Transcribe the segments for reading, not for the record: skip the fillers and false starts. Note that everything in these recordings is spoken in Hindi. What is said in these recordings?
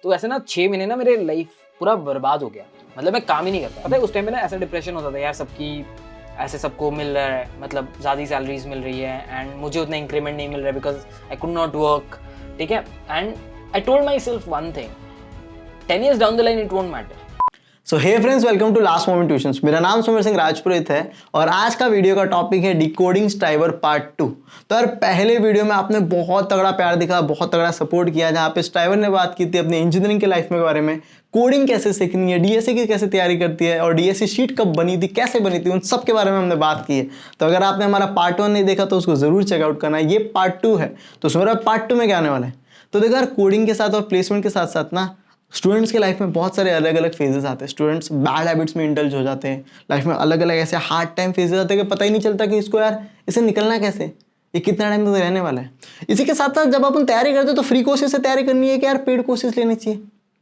तो ऐसे ना 6 महीने ना मेरे लाइफ पूरा बर्बाद हो गया, मतलब मैं काम ही नहीं करता। पता है उस टाइम पे ना ऐसा डिप्रेशन होता था यार, सबकी ऐसे सबको मिल रहा है, मतलब ज़्यादा सैलरीज मिल रही है एंड मुझे उतना इंक्रीमेंट नहीं मिल रहा है because I could not work, ठीक है। And I told myself one thing, 10 years down the line it won't matter. So hey friends, welcome to last moment tuitions. मेरा नाम सुमेर सिंह राजपुरोहित है और आज का वीडियो का टॉपिक है डिकोडिंग स्ट्राइवर पार्ट 2। तो यार पहले वीडियो में आपने बहुत तगड़ा प्यार दिखा, बहुत तगड़ा सपोर्ट किया, जहाँ पे स्ट्राइवर ने बात की थी अपने इंजीनियरिंग के लाइफ में बारे में, कोडिंग कैसे सीखनी है, डीएससी की कैसे तैयारी करती है और डीएससी शीट कब बनी थी, कैसे बनी थी, उन सब के बारे में हमने बात की है। तो अगर आपने हमारा पार्ट 1 नहीं देखा तो उसको जरूर चेकआउट करना है। ये पार्ट 2 है। तो सुमेर पार्ट 2 में क्या आने वाला है, तो देखो यार कोडिंग के साथ और प्लेसमेंट के साथ साथ ना स्टूडेंट्स के लाइफ में बहुत सारे अलग अलग फेजेस आते हैं। स्टूडेंट्स बैड हैबिट्स में इंडल्ज हो जाते हैं, लाइफ में अलग अलग ऐसे हार्ड टाइम फेजेस आते हैं कि पता ही नहीं चलता कि इसको यार इसे निकलना कैसे, ये कितना टाइम तक रहने वाला है। इसी के साथ साथ जब अपन तैयारी करते हैं तो फ्री कोर्सेज से तैयारी करनी है कि यार पेड कोर्सेज लेने चाहिए,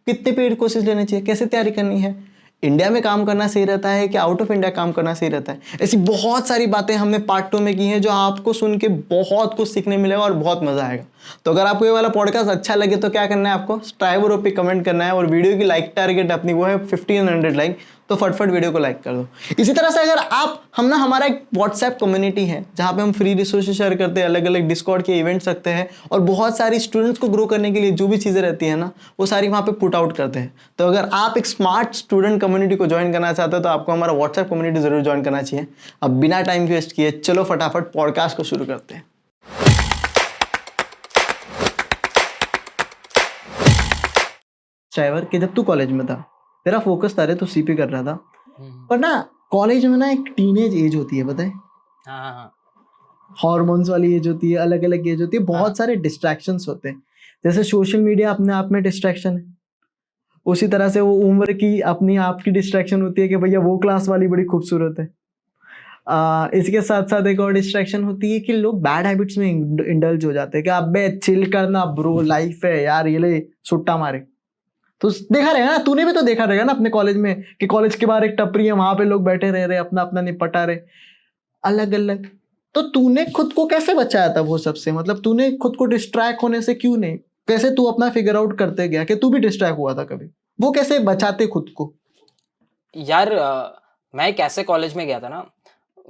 कितने पेड कोर्सेज लेने चाहिए, कैसे तैयारी करनी है, इंडिया में काम करना सही रहता है कि आउट ऑफ इंडिया काम करना सही रहता है। ऐसी बहुत सारी बातें हमने पार्ट 2 में की हैं जो आपको सुन के बहुत कुछ सीखने मिलेगा और बहुत मजा आएगा। तो अगर आपको ये वाला पॉडकास्ट अच्छा लगे तो क्या करना है, आपको स्ट्राइवर पे कमेंट करना है और वीडियो की लाइक टारगेट अपनी वो है 1500 लाइक, तो फटफट वीडियो को लाइक कर दो। इसी तरह से अगर आप हमारा एक व्हाट्सएप कम्युनिटी है जहाँ पे हम फ्री रिसोर्सेज शेयर करते हैं, अलग अलग डिस्कॉर्ड के इवेंट्स रखते हैं और बहुत सारी स्टूडेंट्स को ग्रो करने के लिए जो भी चीज़ें रहती है ना वो सारी वहाँ पे पुट आउट करते हैं। तो अगर आप एक स्मार्ट स्टूडेंट कम्युनिटी को ज्वाइन करना चाहते हो तो आपको हमारा व्हाट्सएप कम्युनिटी जरूर ज्वाइन करना चाहिए। अब बिना टाइम वेस्ट किए चलो फटाफट पॉडकास्ट को शुरू करते हैं। ड्राइवर कि जब तू कॉलेज में था तेरा फोकस था, तू सीपी कर रहा था, पर ना कॉलेज में ना एक टीनेज एज होती है, पता है, हाँ, हार्मोन्स वाली एज होती है, अलग अलग एज होती है, बहुत सारे डिस्ट्रैक्शंस होते हैं। जैसे सोशल मीडिया अपने आप में डिस्ट्रैक्शन है, उसी तरह से वो उम्र की अपनी आप की डिस्ट्रैक्शन होती है कि भैया वो क्लास वाली बड़ी खूबसूरत है। इसके साथ साथ एक और डिस्ट्रैक्शन होती है कि लोग बैड हैबिट्स में इंडल्ज हो जाते हैं कि अबे चिल करना ब्रो, लाइफ है यार, ये ले सुट्टा मारे। तो देखा रहेगा ना, तूने भी तो देखा रहेगा ना अपने कॉलेज में कि कॉलेज के बाहर एक टपरी है, वहां पे लोग बैठे रह रहे, अपना अपना निपटा रहे अलग अलग। तो तूने खुद को कैसे बचाया था वो सबसे, मतलब तूने खुद को डिस्ट्रैक्ट होने से क्यों नहीं, कैसे तू अपना फिगर आउट करते गया कि तू भी डिस्ट्रैक्ट हुआ था कभी, वो कैसे बचाते खुद को? यार मैं एक ऐसे कॉलेज में गया था ना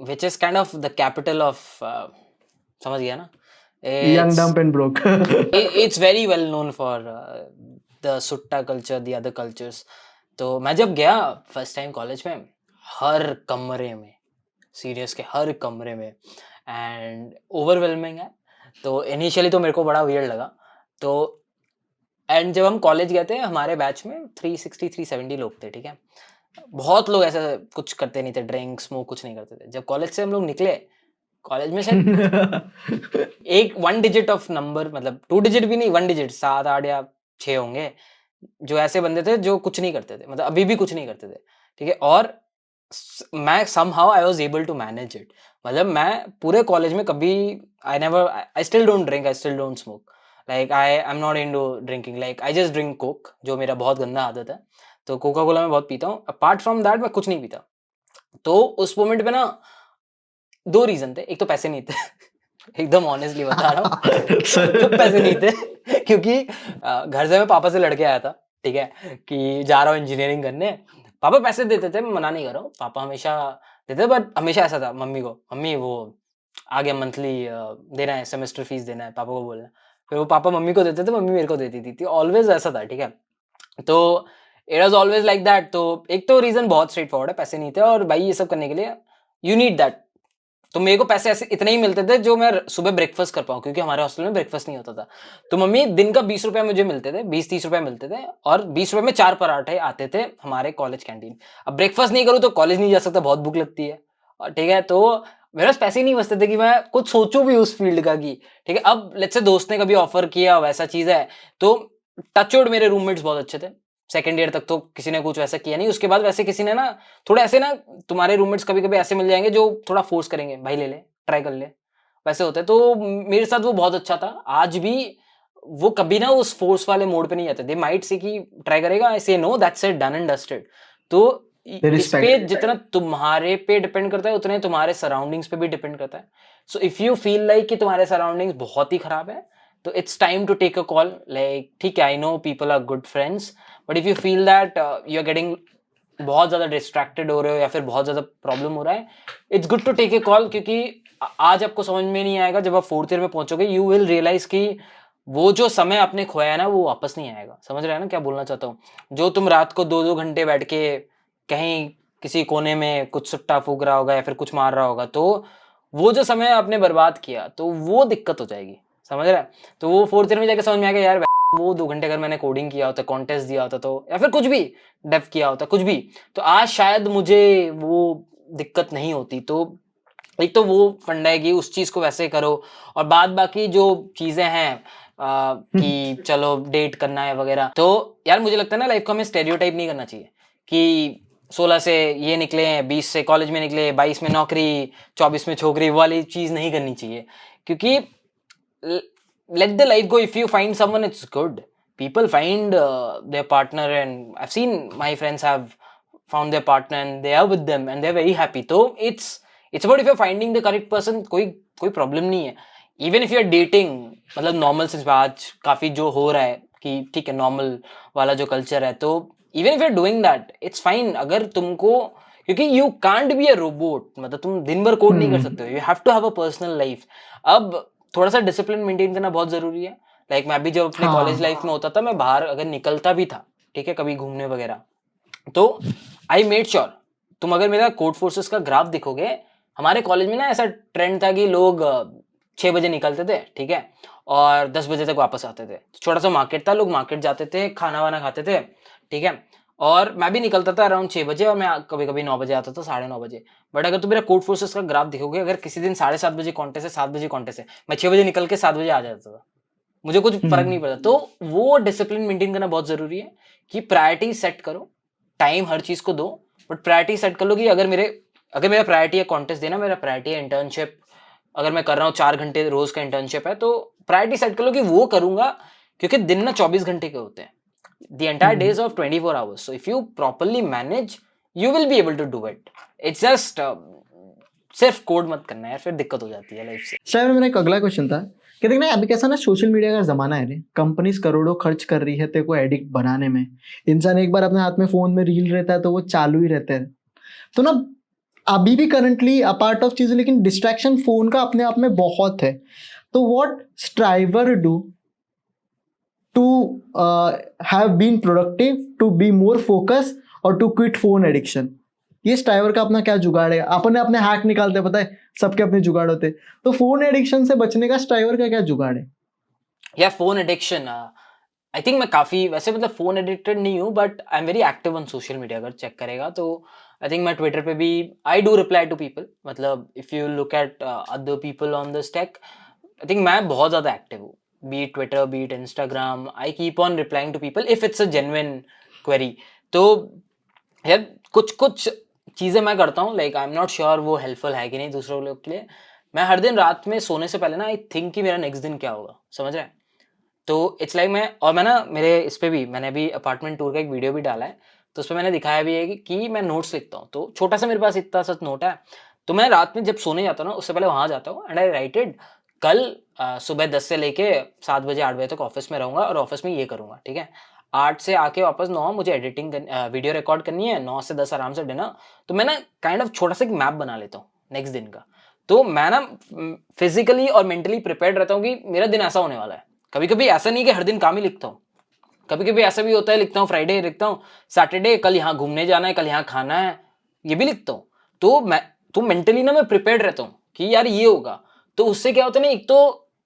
which is kind of the capital of, समझ गया ना, young dumb and broke. It's very well known for the सुट्टा कल्चर, द अदर कल्चर्स। तो मैं जब गया फर्स्ट टाइम कॉलेज में, हर कमरे में, सीरियस के हर कमरे में, एंड ओवरवेलमिंग है। तो इनिशियली तो मेरे को बड़ा वियर्ड लगा। तो एंड जब हम कॉलेज गए थे हमारे बैच में 370 लोग थे, ठीक है। बहुत लोग ऐसा कुछ करते नहीं थे, ड्रिंक स्मोक कुछ नहीं करते थे। जब कॉलेज से हम लोग निकले, कॉलेज में शायद एक 1 डिजिट ऑफ नंबर, मतलब 2 डिजिट भी नहीं, 1 डिजिट, 7 8 या 6 होंगे जो ऐसे बंदे थे जो कुछ नहीं करते थे, मतलब अभी भी कुछ नहीं करते थे, ठीक है। और मैं somehow I was able to manage it। मतलब मैं पूरे कॉलेज में कभी I still don't drink, I still don't smoke, like I'm not into drinking, like I just drink coke, जो मेरा बहुत गंदा आदत है। तो कोका कोला मैं बहुत पीता हूँ, अपार्ट फ्रॉम दैट मैं कुछ नहीं पीता। तो उस मोमेंट पे ना 2 रीजन थे, एक तो पैसे नहीं थे एकदम ऑनेस्टली बता रहा हूँ तो पैसे नहीं थे क्योंकि घर से मैं पापा से लड़के आया था, ठीक है, कि जा रहा हूँ इंजीनियरिंग करने। पापा पैसे देते थे, मैं मना नहीं कर रहा हूँ, पापा हमेशा देते, बट हमेशा ऐसा था मम्मी को, मम्मी वो आ गया मंथली देना है, सेमेस्टर फीस देना है, पापा को बोलना। फिर वो पापा मम्मी को देते थे, मम्मी मेरे को देती थी, ऑलवेज ऐसा था, ठीक है। तो it was always like that. तो एक तो रीजन बहुत स्ट्रेट फॉरवर्ड है, पैसे नहीं थे, और भाई ये सब करने के लिए यू नीड दैट। तो मेरे को पैसे ऐसे इतने ही मिलते थे जो मैं सुबह ब्रेकफास्ट कर पाऊँ, क्योंकि हमारे हॉस्टल में ब्रेकफास्ट नहीं होता था। तो मम्मी दिन का 20 रुपया मुझे मिलते थे, 20-30 रुपए मिलते थे, और 20 रुपए में 4 पराठे आते थे हमारे कॉलेज कैंटीन। अब ब्रेकफास्ट नहीं करूँ तो कॉलेज नहीं जा सकता, बहुत भूख लगती है, ठीक है। तो मेरे पास पैसे ही नहीं बचते थे कि मैं कुछ सोचूं भी उस फील्ड का की, ठीक है। अब लेट्स से दोस्त ने कभी ऑफर किया, वैसा चीज है, तो टचवुड मेरे रूममेट्स बहुत अच्छे थे। सेकेंड ईयर तक तो किसी ने कुछ वैसा किया नहीं, उसके बाद वैसे किसी ने ना थोड़ा ऐसे ना, तुम्हारे रूममेट्स कभी कभी ऐसे मिल जाएंगे जो थोड़ा फोर्स करेंगे, भाई ले ले, ट्राई कर ले, वैसे होते। तो मेरे साथ वो बहुत अच्छा था। आज भी वो कभी ना उस फोर्स वाले मोड पे नहीं जाते, दे माइट से कि ट्राई करेगा, I say no, that's it, done and dusted. तो इस पे जितना तुम्हारे पे डिपेंड करता है उतने तुम्हारे सराउंडिंग्स पे भी डिपेंड करता है। So if you feel like कि तुम्हारे सराउंडिंग्स बहुत ही खराब है, तो it's time to take a call. Like ठीक है, I know people are good friends, but if you feel that you are getting बहुत ज़्यादा डिस्ट्रैक्टेड हो रहे हो या फिर बहुत ज़्यादा प्रॉब्लम हो रहा है, it's good to take a call. क्योंकि आज आपको समझ में नहीं आएगा, जब आप 4th ईयर में पहुंचोगे यू विल रियलाइज कि वो जो समय आपने खोया है ना वो वापस नहीं आएगा. समझ रहे हैं ना क्या बोलना चाहता हूँ? जो तुम रात को 2-2 घंटे बैठ के कहीं किसी कोने में कुछ सुट्टा फूक रहा होगा या फिर कुछ मार रहा होगा, तो वो जो समय आपने बर्बाद किया तो वो दिक्कत हो जाएगी. समझ रहा है? तो वो 4th ईयर में जाके समझ में आएगा यार वो 2 घंटे अगर मैंने कोडिंग किया होता, कॉन्टेस्ट दिया होता, तो या फिर कुछ भी डेव किया होता, कुछ भी, तो आज शायद मुझे वो दिक्कत नहीं होती. तो एक तो वो फंडा है कि उस चीज को वैसे करो, और बाद बाकी जो चीजें हैं कि चलो डेट करना है वगैरह, तो यार मुझे लगता है ना लाइफ को हमें स्टेरियोटाइप नहीं करना चाहिए कि 16 से ये निकले, 20 से कॉलेज में निकले, 22 में नौकरी, 24 में छोकरी, वाली चीज नहीं करनी चाहिए. क्योंकि let the life go. If you find someone, it's good. People find their partner, and I've seen my friends have found their partner and they are with them and they're very happy. So it's about if you're finding the correct person, कोई प्रॉब्लम नहीं है. Even if you are dating, मतलब नॉर्मल से आज काफी जो हो रहा है कि ठीक है नॉर्मल वाला जो कल्चर है, तो even if you are doing that it's fine. अगर तुमको, क्योंकि you can't be a robot, मतलब तुम दिन भर कोड नहीं कर सकते हो, you have to have a personal life. अब थोड़ा सा डिसिप्लिन मेंटेन करना बहुत जरूरी है. लाइक मैं भी जब अपने कॉलेज लाइफ में होता था, मैं बाहर अगर निकलता भी था, ठीक है, कभी घूमने वगैरह, तो आई मेड श्योर, तुम अगर मेरा कोड फोर्सेस का ग्राफ दिखोगे, हमारे कॉलेज में ना ऐसा ट्रेंड था कि लोग 6 बजे निकलते थे, ठीक है, और 10 बजे तक वापस आते थे. छोटा सा मार्केट था, लोग मार्केट जाते थे, खाना वाना खाते थे, ठीक है, और मैं भी निकलता था अराउंड 6 बजे और मैं कभी कभी 9 बजे आता था, 9:30 बजे. बट अगर तुम मेरा कोड फोर्सेस का ग्राफ दिखोगे, अगर किसी दिन 7:30 बजे कॉन्टेस्ट है, 7 बजे कॉन्टेस्ट है, मैं 6 बजे निकल के 7 बजे आ जाता था, मुझे कुछ फर्क नहीं पड़ता. तो वो डिसिप्लिन मेंटेन करना बहुत जरूरी है कि प्रायोरिटी सेट करो, टाइम हर चीज को दो, बट प्रायोरिटी सेट कर लो कि अगर मेरा प्रायोरिटी है कॉन्टेस्ट देना, मेरा प्रायोरिटी है इंटर्नशिप, अगर मैं कर रहा हूँ 4 घंटे रोज का इंटर्नशिप है, तो प्रायोरिटी सेट कर लो कि वो करूंगा. क्योंकि दिन ना 24 घंटे के होते हैं, the entire day is of 24 hours. So if you properly manage, you will be able to do it. It's just सिर्फ कोड मत करना है, फिर दिक्कत हो जाती है लाइफ से. शायद मेरा एक अगला क्वेश्चन था कि देखना अभी कैसा ना सोशल मीडिया का जमाना है रे, कंपनीज करोड़ों खर्च कर रही है तेरे को एडिक्ट बनाने में. इंसान एक बार अपने हाथ में फोन में रील रहता है तो वो चालू ही रहता है. तो ना अभी भी करंटली अपार्ट ऑफ चीजें, लेकिन डिस्ट्रैक्शन फोन का अपने आप में बहुत है. तो what striver do to have been productive, to be more focused और to quit phone addiction. ये स्ट्राइवर का अपना क्या जुगाड़ है? अपने हैक निकालते, पता है सबके अपने जुगाड़ होते. तो फोन एडिक्शन से बचने का स्ट्राइवर का क्या जुगाड़ है? या फोन एडिक्शन, आई थिंक मैं काफी वैसे मतलब फोन एडिक्टेड नहीं हूँ, but I am very active on social media. अगर चेक करेगा तो आई थिंक मैं ट्विटर पे भी I do reply to people. मतलब if you look at other people on this tech, I think मैं बहुत ज्यादा एक्टिव हूँ. be it Twitter, be it Instagram, I keep on replying to people if it's a genuine query. तो यार कुछ चीज़ें मैं करता हूँ, like I am not sure वो हेल्पफुल है कि नहीं दूसरों लोग के लिए. मैं हर दिन रात में सोने से पहले ना आई थिंक कि मेरा नेक्स्ट दिन क्या होगा. समझ रहे हैं? तो इट्स लाइक मैं ना मेरे इस पे भी मैंने अभी अपार्टमेंट टूर का एक वीडियो भी डाला है, तो उस पर मैंने दिखाया भी है कि मैं नोट्स लिखता हूँ. तो छोटा सा मेरे पास इतना सा नोट है, तो मैं रात में जब सोने जाता हूँ ना उससे पहले वहाँ जाता हूँ एंड आई राइट इट. कल सुबह 10 से लेके 7 बजे 8 बजे तक ऑफिस में रहूंगा और ऑफिस में ये करूंगा, ठीक है. 8 से आके वापस 9 मुझे एडिटिंग वीडियो रिकॉर्ड करनी है, 9 से 10 आराम से डिनर. तो मैं ना काइंड ऑफ छोटा सा एक मैप बना लेता हूँ नेक्स्ट दिन का. तो मैं ना फिजिकली और मेंटली प्रिपेयर्ड रहता हूँ कि मेरा दिन ऐसा होने वाला है. कभी कभी ऐसा नहीं कि हर दिन काम ही लिखता हूँ, कभी कभी ऐसा भी होता है लिखता हूँ फ्राइडे लिखता हूँ, सैटरडे कल यहाँ घूमने जाना है, कल यहाँ खाना है, ये भी लिखता हूँ. तो मेंटली ना मैं प्रिपेयर्ड रहता हूँ कि यार ये होगा. तो उससे क्या होता है ना, एक तो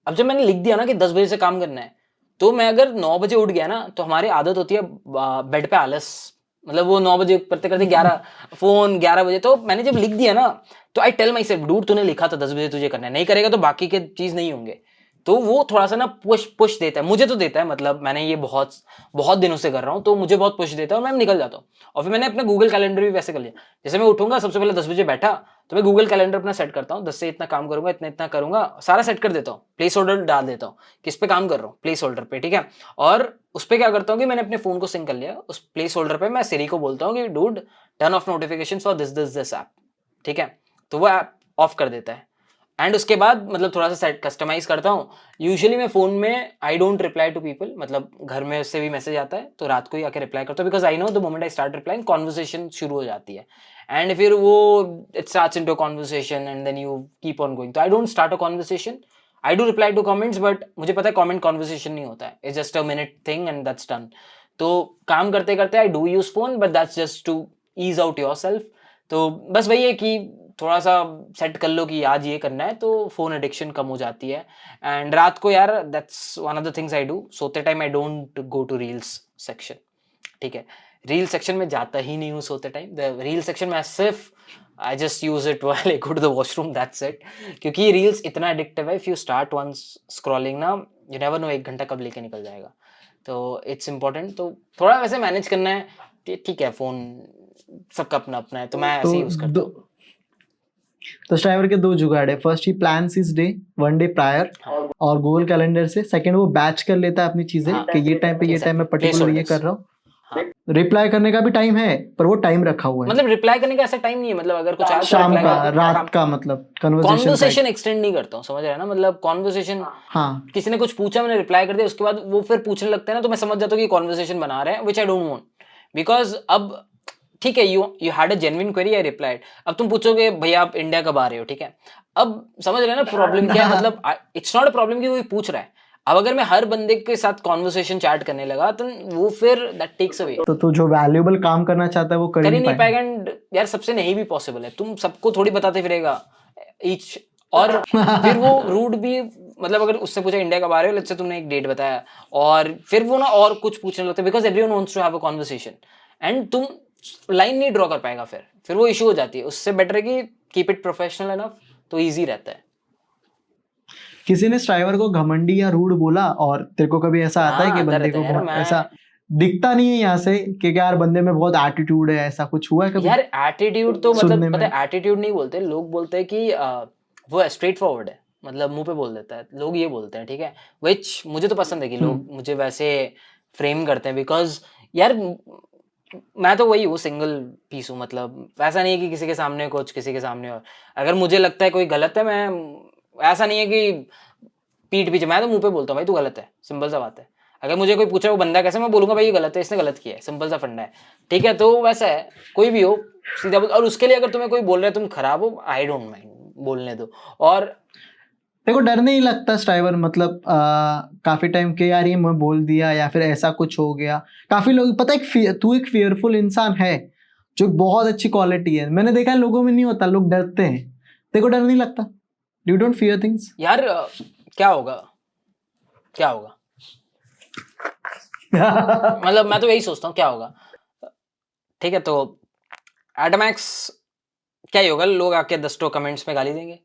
अब जब मैंने लिख दिया ना कि 10 बजे से काम करना है, तो मैं अगर 9 बजे उठ गया ना, तो हमारी आदत होती है बेड पे आलस, मतलब वो 9 बजे करते करते 11 फोन 11 बजे. तो मैंने जब लिख दिया ना, तो I tell myself dude तूने लिखा था 10 बजे तुझे करना है, नहीं करेगा तो बाकी के चीज नहीं होंगे. तो वो थोड़ा सा ना पुश देता है, मुझे तो देता है, मतलब मैंने ये बहुत बहुत दिनों से कर रहा हूँ, तो मुझे बहुत पुश देता है और मैं निकल जाता हूँ. और फिर मैंने अपना गूगल कैलेंडर भी वैसे कर लिया, जैसे मैं उठूंगा सबसे पहले 10 बजे बैठा, तो मैं गूगल कैलेंडर अपना सेट करता हूँ, 10 से इतना काम करूंगा, इतना करूंगा, सारा सेट कर देता हूँ, प्लेस होल्डर डाल देता हूँ किस पे काम कर रहा हूँ, प्लेस होल्डर पे, ठीक है. और उस पर क्या करता हूँ कि मैंने अपने फोन को सिंक कर लिया, उस प्लेस होल्डर पे मैं सिरी को बोलता हूँ कि dude turn off notification for this app, ठीक है. तो वो ऐप ऑफ कर देता है. एंड उसके बाद मतलब थोड़ा सा सेट कस्टमाइज करता हूँ. यूजुअली मैं फ़ोन में I don't reply to people, मतलब घर में से भी मैसेज आता है तो रात को ही आके रिप्लाई करता हूँ, because I know the moment I start replying conversation शुरू हो जाती है, एंड फिर वो it starts into conversation and then you keep on going. तो I don't start a conversation, I do reply to comments, but मुझे पता है कमेंट कॉन्वर्सेशन नहीं होता है, it's just a minute thing and that's done. तो काम करते करते I do use phone, but that's just to ease out yourself. तो बस वही है कि थोड़ा सा सेट कर लो कि आज ये करना है, तो फोन एडिक्शन कम हो जाती है. एंड रात को यार that's one of the things I do, सोते time I don't go to reels section. ठीक है, रील सेक्शन में जाता ही नहीं हूँ सोते टाइम. द रील सेक्शन में सिर्फ I just use it while I go to the washroom, that's it. क्योंकि रील्स इतना एडिक्टिव है, if you start once scrolling ना, यू नेवर नो 1 घंटा कब लेके निकल जाएगा. तो इट्स इम्पोर्टेंट. तो थोड़ा वैसे मैनेज करना है. ठीक है, फोन सबका अपना अपना है, तो मैं ऐसे ही यूज करता हूँ. तो स्ट्राइवर के 2 जुगाड़ है. फर्स्ट ही plans his day 1 day prior और गूगल कैलेंडर से. सेकंड वो बैच कर लेता है अपनी चीजें कि ये टाइम पे ये टाइम में पर्टिकुलर ये कर रहा हूँ. रिप्लाई करने का भी टाइम है, पर वो टाइम रखा हुआ है. मतलब रिप्लाई करने का ऐसा टाइम नहीं है, मतलब अगर कुछ आज शाम का, रात का, मतलब कॉन्वर्सेशन एक्सटेंड नहीं करता हूँ, समझ रहे हैं ना. मतलब कॉन्वर्सेशन, हाँ, किसी ने कुछ पूछा, मैंने रिप्लाई कर दिया, उसके बाद वो फिर पूछने लगते हैं ना, तो मैं समझ जाता हूँ कि कॉन्वर्सेशन बना रहे हैं, विच आई डोंट वांट. बिकॉज अब ठीक है, you had a genuine query, I replied. अब तुम पूछोगे भैया आप इंडिया कब आ रहे हो, ठीक है. अब समझ रहे हैं ना प्रॉब्लम क्या है. मतलब इट्स नॉट अ प्रॉब्लम कि कोई पूछ रहा है. अब अगर मैं हर बंदे के साथ कॉन्वर्सेशन चैट करने लगा तो वो फिर दैट टेक्स अवे. तो तू जो वैल्यूएबल काम करना चाहता है वो कर ही नहीं पाएगा. एंड यार सबसे नहीं भी पॉसिबल है, तुम सबको थोड़ी बताते फिरेगा ईच. और फिर वो रूड भी, मतलब अगर उससे पूछा इंडिया कब आ रहे हो, लेट्स से तुमने एक डेट बताया और फिर वो ना और कुछ पूछने लगता है, because everyone wants to have a conversation and तुम लाइन नहीं ड्रॉ कर पाएगा, फिर वो इशू हो जाती है. उससे बेटर है कि कीप इट प्रोफेशनल एनफ, तो इजी रहता है. किसी ने स्ट्राइवर को घमंडी या रूड बोला और तेरे को कभी ऐसा आता है कि बंदे को बहुत ऐसा दिखता नहीं है यहाँ से कि यार बंदे में बहुत एटीट्यूड है, ऐसा कुछ हुआ है कभी? यार एटीट्यूड तो मतलब पता है, एटीट्यूड नहीं बोलते लोग, बोलते हैं कि वो स्ट्रेट फॉरवर्ड है, मतलब मुंह पे बोल देता है, लोग ये बोलते हैं. ठीक है, विच मुझे तो पसंद है कि लोग मुझे वैसे फ्रेम करते हैं, बिकॉज यार मैं तो वही हूँ, सिंगल पीस हूँ. मतलब ऐसा नहीं है कि किसी के सामने कुछ, किसी के सामने और. अगर मुझे लगता है कोई गलत है, मैं ऐसा नहीं है कि पीठ पीछे, मैं तो मुंह पे बोलता हूँ भाई तू गलत है, सिंपल सा बात है. अगर मुझे कोई पूछे वो बंदा कैसे, मैं बोलूंगा भाई ये गलत है, इसने गलत किया है, सिंपल सा फंडा है. ठीक है, तो वैसा है, कोई भी हो सीधा बोल. और उसके लिए अगर तुम्हें कोई बोल रहा है तुम खराब हो, आई डोंट माइंड, बोलने दो. और देखो डर नहीं लगता स्ट्राइवर, मतलब काफी टाइम के यार ये मैं बोल दिया या फिर ऐसा कुछ हो गया. काफी लोग पता है तू एक फियरफुल इंसान है, जो बहुत अच्छी क्वालिटी है. मैंने देखा है लोगों में नहीं होता, लोग डरते हैं. देखो डर नहीं लगता, यू डोंट फियर थिंग्स. यार क्या होगा, क्या होगा मतलब मैं तो यही सोचता हूँ क्या होगा. ठीक है, तो एटमैक्स क्या ही होगा, लोग आके 10 कमेंट्स में गाली देंगे,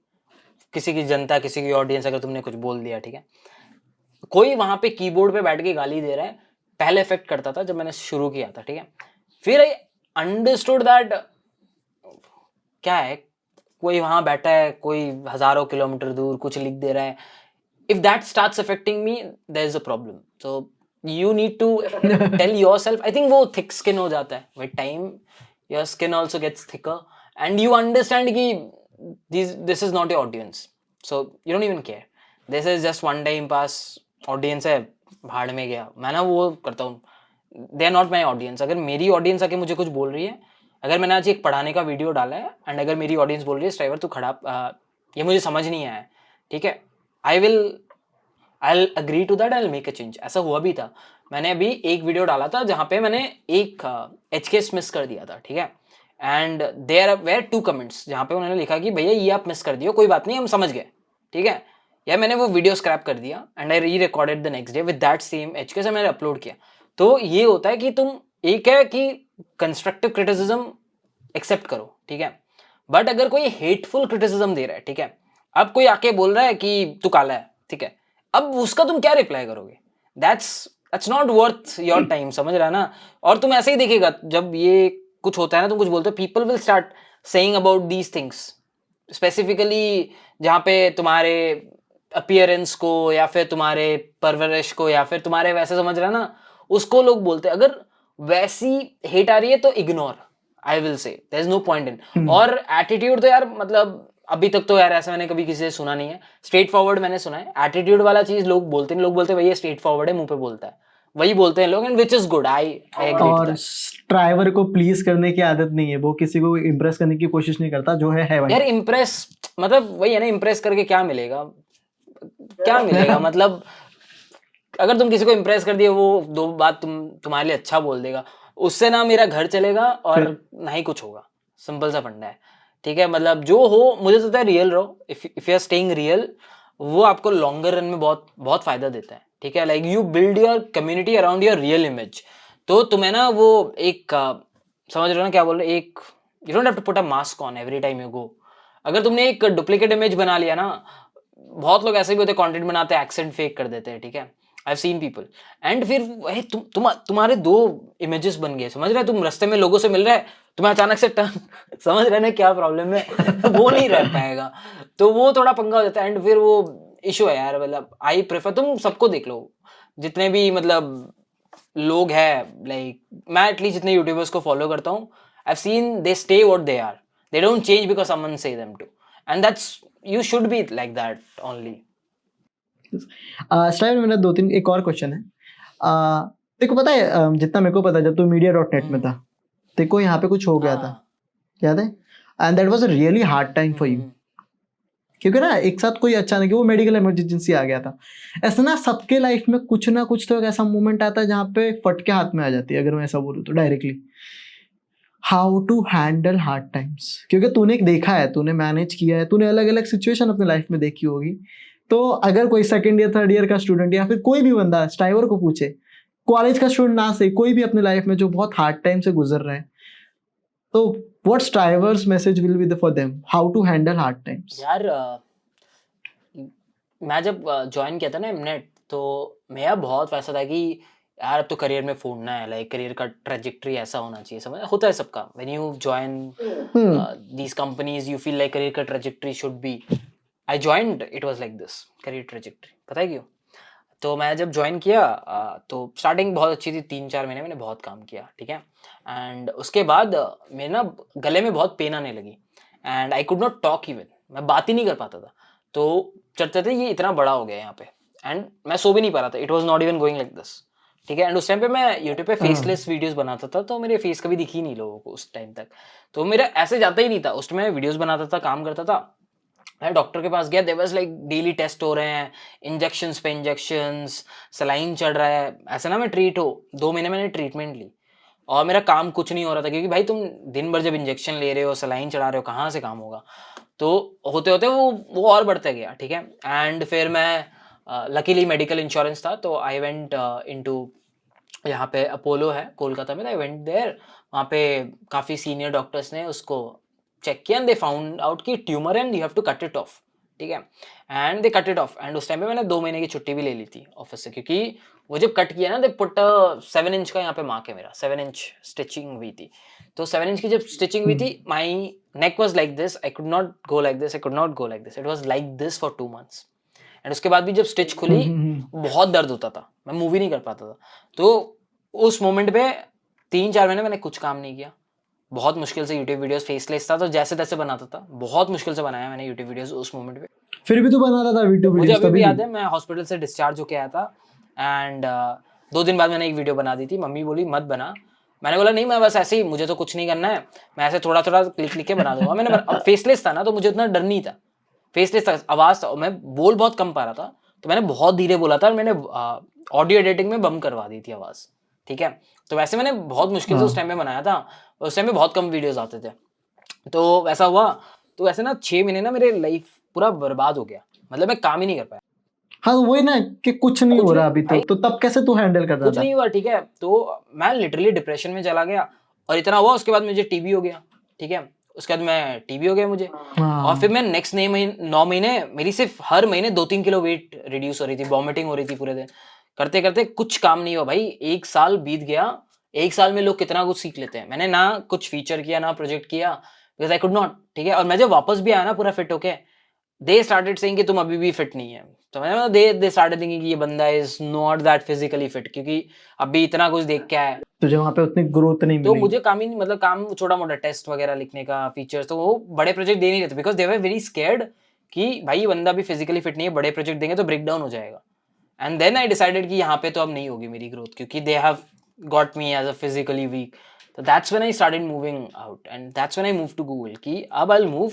किसी की जनता, किसी की ऑडियंस, अगर तुमने कुछ बोल दिया. ठीक है, कोई वहां पे कीबोर्ड पे बैठ के गाली दे रहा है. पहले इफेक्ट करता था जब मैंने शुरू किया था. ठीक है, फिर आई अंडरस्टूड दैट क्या है, कोई वहां बैठा है, कोई हजारों किलोमीटर दूर कुछ लिख दे रहा है. If that starts affecting me, there is a problem. So you need to tell yourself. I think वो thick skin हो जाता है with time, your skin also gets thicker and you understand कि this is not your audience, so you don't even care. This is just one time pass audience है, भाड़ में गया. मैं ना वो करता हूँ, they are not my audience. अगर मेरी audience आके मुझे कुछ बोल रही है, अगर मैंने आज एक पढ़ाने का वीडियो डाला है एंड अगर मेरी audience बोल रही है स्ट्राइवर तू खड़ा, ये मुझे समझ नहीं आया है, ठीक है, I'll agree to that, I'll make a change. ऐसा हुआ भी था. मैंने अभी एक वीडियो डाला था जहाँ पे मैंने एक HKS मिस कर दिया था. ठीक है, एंड देयर वेर 2 कमेंट्स जहाँ पे उन्होंने लिखा कि भैया ये आप मिस कर दियो, कोई बात नहीं हम समझ गए. ठीक है, या मैंने वो वीडियो स्क्रैप कर दिया एंड आई री recorded the next day with that same HKS मैंने अपलोड किया. तो ये होता है कि तुम, एक है कि कंस्ट्रक्टिव क्रिटिसिज्म एक्सेप्ट करो, ठीक है, बट अगर कोई हेटफुल क्रिटिसिज्म दे रहा है, ठीक है, अब कोई आके बोल रहा है कि तू काला है, ठीक है, अब उसका तुम क्या रिप्लाई करोगे? That's not worth your time, समझ रहा है ना. और तुम ऐसे ही देखेगा जब ये कुछ होता है ना, तुम कुछ बोलते हो, people will start saying about these things, specifically जहाँ पे तुम्हारे अपीयरेंस को या फिर तुम्हारे परवरिश को या फिर तुम्हारे वैसे, समझ रहा है ना, उसको लोग बोलते हैं. अगर वैसी हेट आ रही है तो ignore, I will say there is no point in. और एटीट्यूड तो यार मतलब अभी तक तो यार ऐसा मैंने कभी किसी से सुना नहीं है। स्ट्रेट फॉरवर्ड मैंने सुना है, एटीट्यूड वाला चीज लोग बोलते हैं, भैया स्ट्रेट फॉरवर्ड है, मुंह पे बोलता है, वही बोलते हैं लोग, and which is good, I agree to और दैट। ड्राइवर को प्लीज करने की आदत नहीं है, वो किसी को इम्प्रेस करने की कोशिश नहीं करता, जो है भाई। यार इम्प्रेस मतलब वही है ना, इम्प्रेस करके क्या मिलेगा, क्या मिलेगा मतलब अगर तुम किसी को इम्प्रेस कर दिए, वो दो बात तुम्हारे लिए अच्छा बोल देगा, उससे ना मेरा घर चलेगा और ना ही कुछ होगा। सिंपल सा फंडा है, ठीक है। मतलब जो हो, मुझे लगता है रियल रहो, if you are staying real, वो आपको लॉन्गर रन में बहुत बहुत फायदा देता है, ठीक है। Like you build your community around your real image. तो तुम्हें ना वो एक समझ रहे हो ना क्या बोल रहे, एक you don't have to put a mask on every time you go. अगर तुमने एक डुप्लीकेट इमेज बना लिया ना, बहुत लोग ऐसे भी होते हैं, कंटेंट बनाते हैं, एक्सेंट फेक कर देते हैं, ठीक है। I have seen people, and फिर वही तुम्हारे दो इमेजेस बन गए, समझ रहे हो। तुम रास्ते में लोगों से मिल रहे हैं, तुम्हें अचानक से टर्न समझ रहे ना क्या प्रॉब्लम है, वो नहीं रह पाएगा, तो वो थोड़ा पंगा हो जाता है, एंड फिर वो इशू है यार। मतलब आई प्रेफर, तुम सबको देख लो, जितने भी मतलब लोग हैं, लाइक मैं एटलीस्ट जितने यूट्यूबर्स को फॉलो करता हूँ, I have seen they stay what they are, they don't change because someone say them to, and that's you should be like that only. Style मेरा दो तीन एक और क्वेश्चन है। देखो पता है, जितना मेरे को पता है, जब तू media.net में था, देखो यहाँ पे कुछ हो गया था, याद है? And that was a really hard time for you, क्योंकि ना एक साथ कोई अचानक वो मेडिकल इमरजेंसी आ गया था। ऐसा ना सबके लाइफ में कुछ ना कुछ तो एक ऐसा मोमेंट आता है जहाँ पे फटके हाथ में आ जाती है, अगर मैं ऐसा बोलूँ तो directly. How to handle hard times, क्योंकि तूने देखा है, तूने मैनेज किया है, तूने अलग अलग सिचुएशन अपने लाइफ में देखी होगी। तो अगर कोई सेकंड ईयर थर्ड ईयर का स्टूडेंट या फिर कोई भी बंदा स्ट्राइवर को पूछे, कॉलेज का स्टूडेंट ना से कोई भी अपने लाइफ में जो बहुत हार्ड टाइम से गुजर रहे हैं, तो what strivers message will be for them, how to handle hard times? यार मैं जब ज्वाइन किया था ना एमनेट, तो मेरा बहुत वैसा था कि यार अब तो करियर में फोड़ना है, लाइक करियर का ट्रेजेक्टरी ऐसा होना चाहिए, समझ होता है सबका। When you join these companies you feel like career का trajectory should be, I joined it was like this career trajectory, पता है क्यों? तो मैं जब ज्वाइन किया तो स्टार्टिंग बहुत अच्छी थी, 3-4 महीने मैंने बहुत काम किया, ठीक है। एंड उसके बाद मेरे ना गले में बहुत पेन आने लगी, and I could not talk even, मैं बात ही नहीं कर पाता था। तो चलते थे ये इतना बड़ा हो गया यहाँ पे, एंड मैं सो भी नहीं पा रहा था, it was not even going like this, ठीक है। एंड उस टाइम पे मैं यूट्यूब पे फेसलेस वीडियोस बनाता था, तो मेरे फेस कभी दिखी नहीं लोगों को उस टाइम तक, तो मेरा ऐसे जाता ही नहीं था। उस टाइम मैं वीडियोस बनाता था, काम करता था, मैं डॉक्टर के पास गया, there was like daily test हो रहे हैं, इंजेक्शंस पे इंजेक्शंस, सलाइन चढ़ रहा है, ऐसा ना मैं ट्रीट हो, 2 महीने मैंने ट्रीटमेंट ली और मेरा काम कुछ नहीं हो रहा था, क्योंकि भाई तुम दिन भर जब इंजेक्शन ले रहे हो, सलाइन चढ़ा रहे हो, कहाँ से काम होगा। तो होते होते वो और बढ़ते गया, ठीक है। एंड फिर मैं लकीली मेडिकल इंश्योरेंस था, तो आई वेंट इनटू, यहाँ पे अपोलो है कोलकाता में, आई वेंट देयर, वहाँ पे काफ़ी सीनियर डॉक्टर्स ने उसको चेक किया, एंड दे फाउंड आउट कि tumour and you have to cut it off, ठीक है। And they cut it off, and उस टाइम पे मैंने 2 महीने की छुट्टी भी ले ली थी ऑफिस से, क्योंकि वो जब कट किया ना, दे पुट 7 इंच का यहाँ पे मार्क है मेरा, 7 इंच स्टिचिंग हुई थी। तो 7 इंच की जब स्टिचिंग हुई थी, my neck was like this, I could not go like this, I could not go like this, it was like this for 2 months। And उसके बाद भी जब स्टिच खुली, बहुत दर्द होता था, मैं मूव ही नहीं कर पाता था। तो उस मोमेंट पे 3-4 महीने मैंने कुछ काम नहीं किया, बहुत मुश्किल से यूट्यूब वीडियोस फेसलेस था, तो जैसे तैसे बनाता था, बहुत मुश्किल से बनाया मैंने यूट्यूब वीडियोस उस मोमेंट पे। फिर भी तू बना रहा था यूट्यूब मुझे वीडियोस अभी भी तभी? याद है, मैं हॉस्पिटल से डिस्चार्ज होके आया था, एंड 2 दिन बाद मैंने एक वीडियो बना दी थी। मम्मी बोली मत बना, मैंने बोला नहीं, मैं बस ऐसे ही, मुझे तो कुछ नहीं करना है, मैं ऐसे थोड़ा थोड़ा क्लिक लिख के बना दूंगा। मैंने अब फेसलेस था ना, तो मुझे उतना डर नहीं था, फेसलेस था, आवाज था, मैं बोल बहुत कम पा रहा था, तो मैंने बहुत धीरे बोला था, और मैंने ऑडियो एडिटिंग में बम करवा दी थी आवाज, ठीक है। तो वैसे मैंने बहुत मुश्किल से उस टाइम में बनाया था, उस टाइम में बहुत कम वीडियोस आते थे, तो वैसा हुआ। तो वैसे ना 6 महीने ना मेरे लाइफ पूरा बर्बाद हो गया, मतलब मैं काम ही नहीं कर पाया, हाँ तो वही ना कि कुछ नहीं हो रहा अभी भाई, तो तब कैसे तू हैंडल कर रहा कुछ था? नहीं हुआ, ठीक है। तो मैं लिटरली डिप्रेशन में चला गया, और इतना हुआ, उसके बाद मुझे टीबी हो गया, ठीक है। उसके बाद मैं टीबी हो गया मुझे, और फिर मैं नेक्स्ट 9 महीने मेरी सिर्फ हर महीने 2-3 किलो वेट रिड्यूस हो रही थी, वॉमिटिंग हो रही थी पूरे दिन, करते करते कुछ काम नहीं हुआ भाई। 1 साल बीत गया, 1 साल में लोग कितना कुछ सीख लेते हैं, मैंने ना कुछ फीचर किया ना प्रोजेक्ट किया, बिकॉज आई कुड नॉट, ठीक है। और मैं जब वापस भी आया ना पूरा फिट होके, दे स्टार्टेड सेइंग कि तुम अभी भी फिट नहीं है, तो मैं दे स्टार्टेड थिंकिंग कि ये बंदा is not that physically fit, क्योंकि अभी इतना कुछ देख के आया है। तुझे वहाँ पे उतनी ग्रोथ नहीं तो मिली। मुझे काम ही नहीं, मतलब काम छोटा मोटा टेस्ट वगैरह लिखने का, फीचर्स, तो वो बड़े प्रोजेक्ट दे नहीं रहे थे because they were very scared कि भाई ये बंदा भी फिजिकली फिट नहीं है, बड़े प्रोजेक्ट देंगे तो ब्रेक डाउन हो जाएगा। एंड देन आई डिसाइडेड कि यहाँ पे तो अब नहीं होगी मेरी ग्रोथ, क्योंकि they have got me as a physically weak. तो that's when I started moving out and that's when I move to Google कि अब आई विल मूव।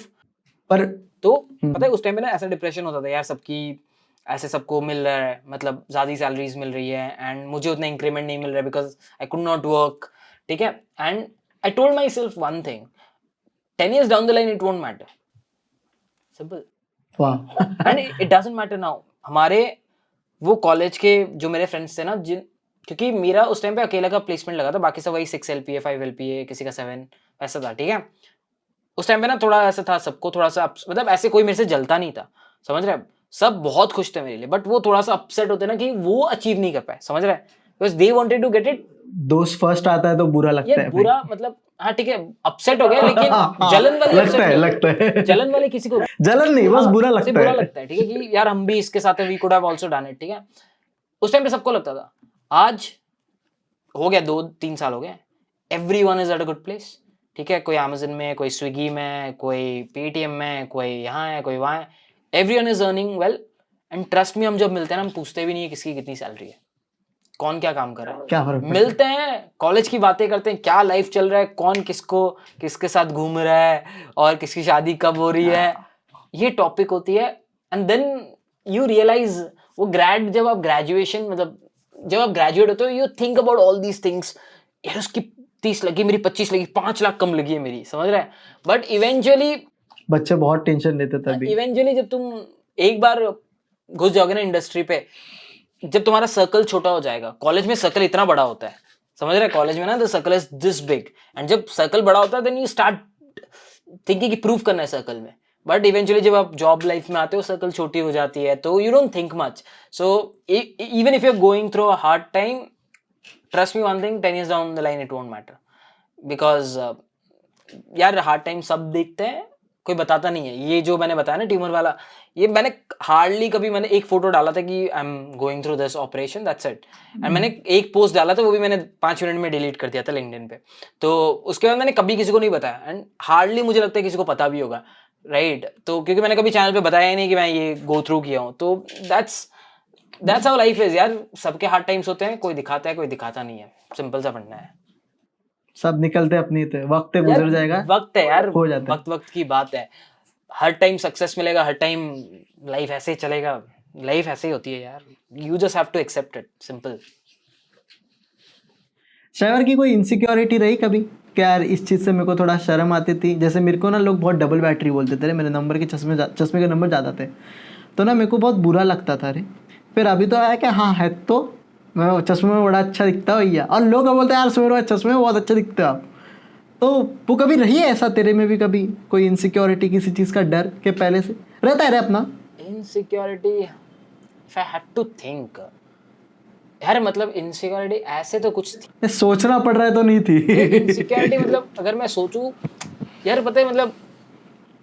पर तो पता है उस टाइम पे ना ऐसा डिप्रेशन होता था यार, सबकी ऐसे सबको मिल रहा है, मतलब ज़्यादा सैलरीज मिल रही है एंड मुझे उतना इंक्रीमेंट नहीं मिल रहा है because I could not work, ठीक है। And I told myself one thing, 10 years down the line it won't matter, simple। वाह and it doesn't matter now. हमारे वो कॉलेज के जो मेरे फ्रेंड्स थे ना, जिन, क्योंकि मेरा उस टाइम पे अकेला का प्लेसमेंट लगा था, बाकी सब वही 6 LPA 5 LPA, किसी का 7, ऐसा था, ठीक है। उस टाइम पे ना थोड़ा ऐसा था, सबको थोड़ा सा मतलब ऐसे कोई मेरे से जलता नहीं था, समझ रहे हैं, सब बहुत खुश थे मेरे लिए, बट वो थोड़ा सा अपसेट होते ना कि वो अचीव नहीं कर पाए, समझ रहे हैं, because they wanted to get it. दोस्त फर्स्ट आता है तो बुरा लगता ये है भाई। बुरा मतलब, हाँ ठीक है, अपसेट हो गए, लेकिन जलन वाली लगता upset है नहीं। लगता है जलन वाले किसी को जलन नहीं, बस हाँ, बुरा उसे लगता बुरा है। लगता है, ठीक है, कि यार हम भी इसके साथ we could have also done it, ठीक है। उस टाइम पे सबको लगता था। आज हो गया 2-3 साल हो गए, everyone is at a good place, ठीक है। कोई अमेजन में, कोई स्विगी में, कोई पेटीएम में, कोई यहाँ है, कोई वहाँ है, everyone is earning well. And trust में हम जब मिलते हैं ना, हम पूछते भी नहीं है किसकी कितनी सैलरी है, कौन क्या काम कर रहा है, क्या फर्क पड़ता है? मिलते हैं, कॉलेज की बातें करते हैं, क्या लाइफ चल रहा है, कौन किसको किसके साथ घूम रहा है और किसकी शादी कब हो रही है, ये टॉपिक होती है। एंड देन यू रियलाइज, वो जब आप ग्रेजुएशन, मतलब जब आप ग्रेजुएट होते हो, you think about all these things, यार उसकी 30 लगी, मेरी 25 लगी, 5 लाख कम लगी है मेरी, समझ रहे हैं। बट इवेंचुअली बच्चे बहुत टेंशन लेते तभी। जब तुम एक बार घुस जाओगे ना इंडस्ट्री पे, जब तुम्हारा सर्कल छोटा हो जाएगा, कॉलेज में सर्कल इतना बड़ा होता है, समझ रहे, कॉलेज में ना the circle is this big, and जब सर्कल बड़ा होता है देन यू स्टार्ट थिंकिंग कि प्रूव करना है सर्कल में। बट इवेंचुअली जब आप जॉब लाइफ में आते हो, सर्कल छोटी हो जाती है, तो you don't think much. So even if you are going through a hard time, trust me one thing, 10 years down the line it won't matter, because यार हार्ड टाइम सब देखते हैं, कोई बताता नहीं है। ये जो मैंने बताया ना ट्यूमर वाला, ये मैंने हार्डली कभी, मैंने एक फोटो डाला था कि I am going through this operation, that's it. And मैंने एक पोस्ट डाला था, वो भी मैंने 5 मिनट में डिलीट कर दिया था लिंक्डइन पे। तो उसके बाद मैंने कभी किसी को नहीं बताया, एंड हार्डली मुझे लगता है किसी को पता भी होगा, राइट। तो क्योंकि मैंने कभी चैनल पे बताया ही नहीं कि मैं ये गो थ्रू किया हूँ। तो दैट्स हाउ लाइफ इज यार, सबके हार्ड टाइम्स होते हैं, कोई दिखाता है कोई दिखाता नहीं है, सिंपल सा पढ़ना है। सब निकलते अपनी थे, वक्त गुजर जाएगा, वक्त है यार, हो जाता है। वक्त की बात है। हर टाइम सक्सेस मिलेगा, हर टाइम लाइफ ऐसे ही चलेगा, लाइफ ऐसे ही होती है यार, you just have to accept it, simple. शैवर की कोई इनसिक्योरिटी रही कभी क्या यार, इस चीज़ से मेरे को थोड़ा शर्म आती थी? जैसे मेरे को ना लोग बहुत डबल बैटरी बोलते थे, मेरे नंबर के चश्मे के नंबर ज़्यादा थे, तो ना मेरे को बहुत बुरा लगता था रे। फिर अभी तो आया कि हाँ है, तो मैं चश्मे में बड़ा अच्छा दिखता हो भैया, और लोग बोलते हैं यार सुमेर चश्मे में बहुत अच्छा दिखते हो आप। तो वो कभी रही है ऐसा तेरे में भी कभी कोई इनसिक्योरिटी, किसी चीज़ का डर के पहले से रहता है रे अपना? Insecurity, if I had to think यार, मतलब इनसिक्योरिटी ऐसे तो कुछ थी, सोचना पड़ रहा है तो नहीं थी। इनसिक्योरिटी मतलब अगर मैं सोचूं यार, पता है मतलब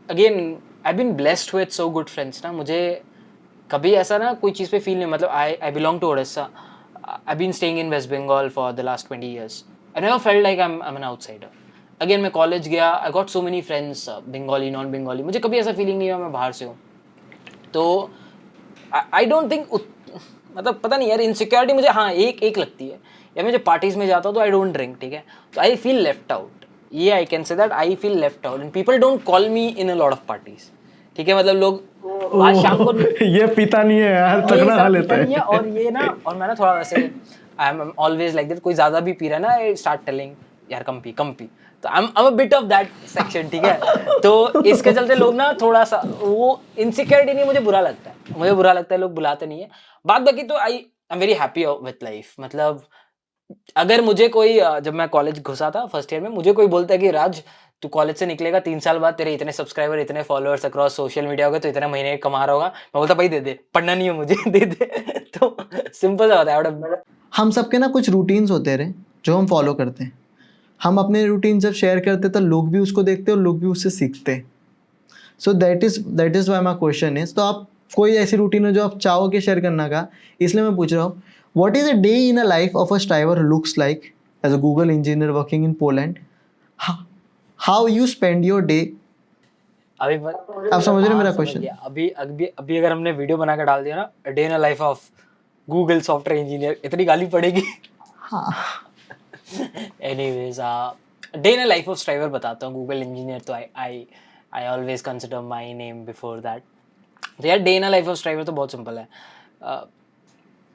again I been blessed with so good friends ना, मुझे कभी ऐसा ना कोई चीज़ पे फील नहीं, मतलब I belong to Odisha, I been staying in West Bengal for the last 20 years, I never felt like I am an outsider. Again मैं कॉलेज गया, I got so many friends, Bengali non Bengali, मुझे कभी ऐसा फीलिंग नहीं हुआ मैं बाहर से हूँ। तो आई डोंट थिंक, मतलब पता नहीं यार, इनसिक्योरिटी मुझे हाँ एक लगती है, या मैं जब पार्टीज में जाता हूँ तो आई डोंट ड्रिंक, ठीक है, तो आई फील लेफ्ट आउट, ये I can say that I feel left out, and people don't call me in a lot of parties, ठीक है, मतलब लोग आज शाम को ये पीता नहीं है यार, तगड़ा खा लेता है। और ये ना, और मैं ना थोड़ा वैसे, I am always like that, कोई ज्यादा भी पी रहा है ना, आई स्टार्ट टेलिंग यार कम पी, तो I am a bit of that section, ठीक है। तो इसके चलते लोग ना थोड़ा सा, वो इनसिक्योरिटी नहीं, मुझे बुरा लगता है, लोग बुलाते नहीं है। बात बाकी तो आई am very happy with life, मतलब अगर मुझे कोई जब मैं कॉलेज घुसा था फर्स्ट ईयर में, मुझे कोई बोलता है कि राज तू कॉलेज से निकलेगा 3 साल बाद, तेरे इतने सब्सक्राइबर, इतने फॉलोअर्स अक्रॉस सोशल मीडिया हो गए, तो इतने महीने कमा रहा होगा, मैं बोलता भाई दे दे, पढ़ना नहीं है मुझे, दे दे। तो सिंपल सा होता है। हम सबके ना कुछ रूटीन्स होते रहे जो हम फॉलो करते हैं, हम अपने रूटीन जब शेयर करते तो लोग भी उसको देखते और लोग भी उससे सीखते। So that is why my question is, तो आप कोई ऐसी रूटीन है जो आप चाहो कि शेयर करना का, इसलिए मैं पूछ रहा हूँ, what is a day in a life of a striver looks like as a Google engineer working in Poland, how you spend your day. अभी आप समझ रहे हो हाँ, मेरा समझ क्वेश्चन? गया। अभी अभी अभी अगर हमने वीडियो बना कर डाल दिया ना, day in life of Google software engineer, इतनी गाली पड़ेगी। हाँ, anyways, day in life of striver बताता हूँ। गूगल इंजीनियर तो I always consider my name before that. तो यार, day in life of striver तो बहुत सिंपल है।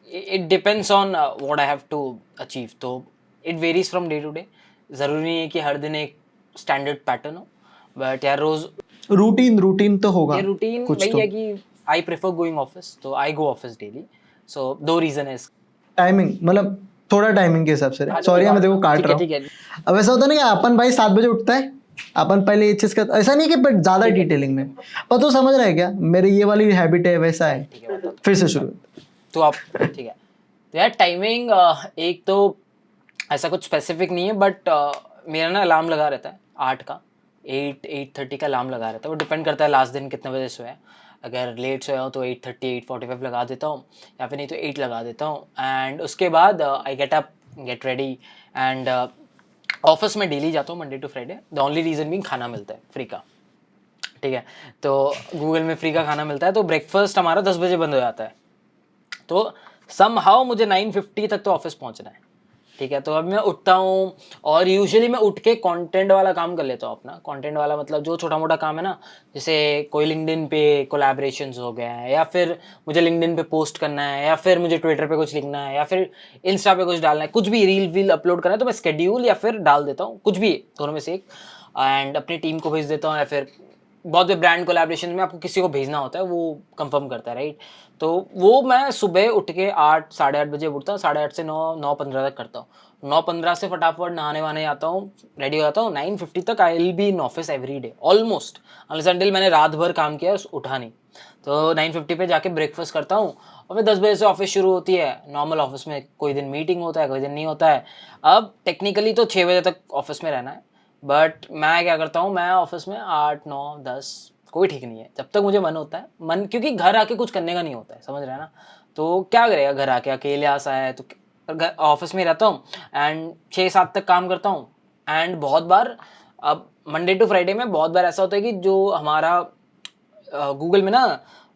It depends on what I have to achieve, तो it varies from day to day. ज़रूरी नहीं है कि हर दिन एक स्टैंडर्ड पैटर्न हो, बट यार रोज़ रूटीन तो होगा ये रूटीन कुछ वही तो। है कि आई प्रेफर गोइंग ऑफिस, तो आई गो ऑफिस डेली। सो दो रीज़न है इसका। टाइमिंग मतलब थोड़ा टाइमिंग के हिसाब से, सॉरी मैं देखो काट रहा ठीक हूँ। है। अब ऐसा होता है ना कि अपन भाई 7 बजे उठता है, अपन पहले ये चीज़ का, ऐसा नहीं कि बट ज़्यादा डिटेलिंग में, पर तो समझ रहा है क्या, मेरी ये वाली हैबिट है, वैसा है। ठीक है, बताता हूँ। फिर से शुरू। तो आप ठीक है, तो यार टाइमिंग एक तो ऐसा कुछ स्पेसिफिक नहीं है, बट मेरा ना अलार्म लगा रहता है 8 का, 8:30 का अलार्म लगा रहता है। वो डिपेंड करता है लास्ट दिन कितने बजे सोया है। अगर लेट सोया हो तो 8:30 8:45 लगा देता हूँ, या फिर नहीं तो 8 लगा देता हूँ। एंड उसके बाद I get up, get ready, and office में डेली जाता हूँ Monday to Friday. The only reason भी खाना मिलता है फ्री का, ठीक है। तो गूगल में फ्री का खाना मिलता है, तो ब्रेकफास्ट हमारा 10 बजे बंद हो जाता है। तो समहाउ मुझे 9:50 तक तो ऑफिस पहुंचना है, ठीक है। तो अब मैं उठता हूँ, और यूजुअली मैं उठ के कंटेंट वाला काम कर लेता हूँ अपना। कंटेंट वाला मतलब जो छोटा मोटा काम है ना, जैसे कोई लिंक्डइन पे कोलैबोरेशंस हो गया है, या फिर मुझे लिंक्डइन पे पोस्ट करना है, या फिर मुझे ट्विटर पे कुछ लिखना है, या फिर इंस्टा पे कुछ डालना है, कुछ भी रील वील अपलोड करना है, तो मैं स्केड्यूल या फिर डाल देता हूँ, कुछ भी दोनों में से एक, एंड अपनी टीम को भेज देता हूँ। या फिर बहुत ब्रांड कोलैबोरेशन में आपको किसी को भेजना होता है, वो कंफर्म करता है, राइट। तो वो मैं सुबह उठ के 8 8:30 बजे उठता हूँ, 8:30 से 9 9:15 तक करता हूँ। 9:15 से फटाफट नहाने वहाने आता हूँ, रेडी हो जाता हूँ। 9:50 तक I will be in office every day almost, unless until मैंने रात भर काम किया उठा नहीं। तो 9:50 पे जाके ब्रेकफास्ट करता हूँ, और फिर 10 बजे से ऑफिस शुरू होती है। नॉर्मल ऑफिस में कोई दिन मीटिंग होता है, कोई दिन नहीं होता है। अब टेक्निकली तो 6 बजे तक ऑफिस में रहना है, बट मैं क्या करता हूँ, मैं ऑफिस में 8 9 10, कोई ठीक नहीं है, जब तक मुझे मन होता है, मन, क्योंकि घर आके कुछ करने का नहीं होता है, समझ रहे हैं ना। तो क्या करेगा घर आके, अकेले आसा है तो घर ऑफिस में रहता हूँ, एंड 6 7 तक काम करता हूँ। एंड बहुत बार, अब मंडे टू फ्राइडे में बहुत बार ऐसा होता है कि जो हमारा गूगल में ना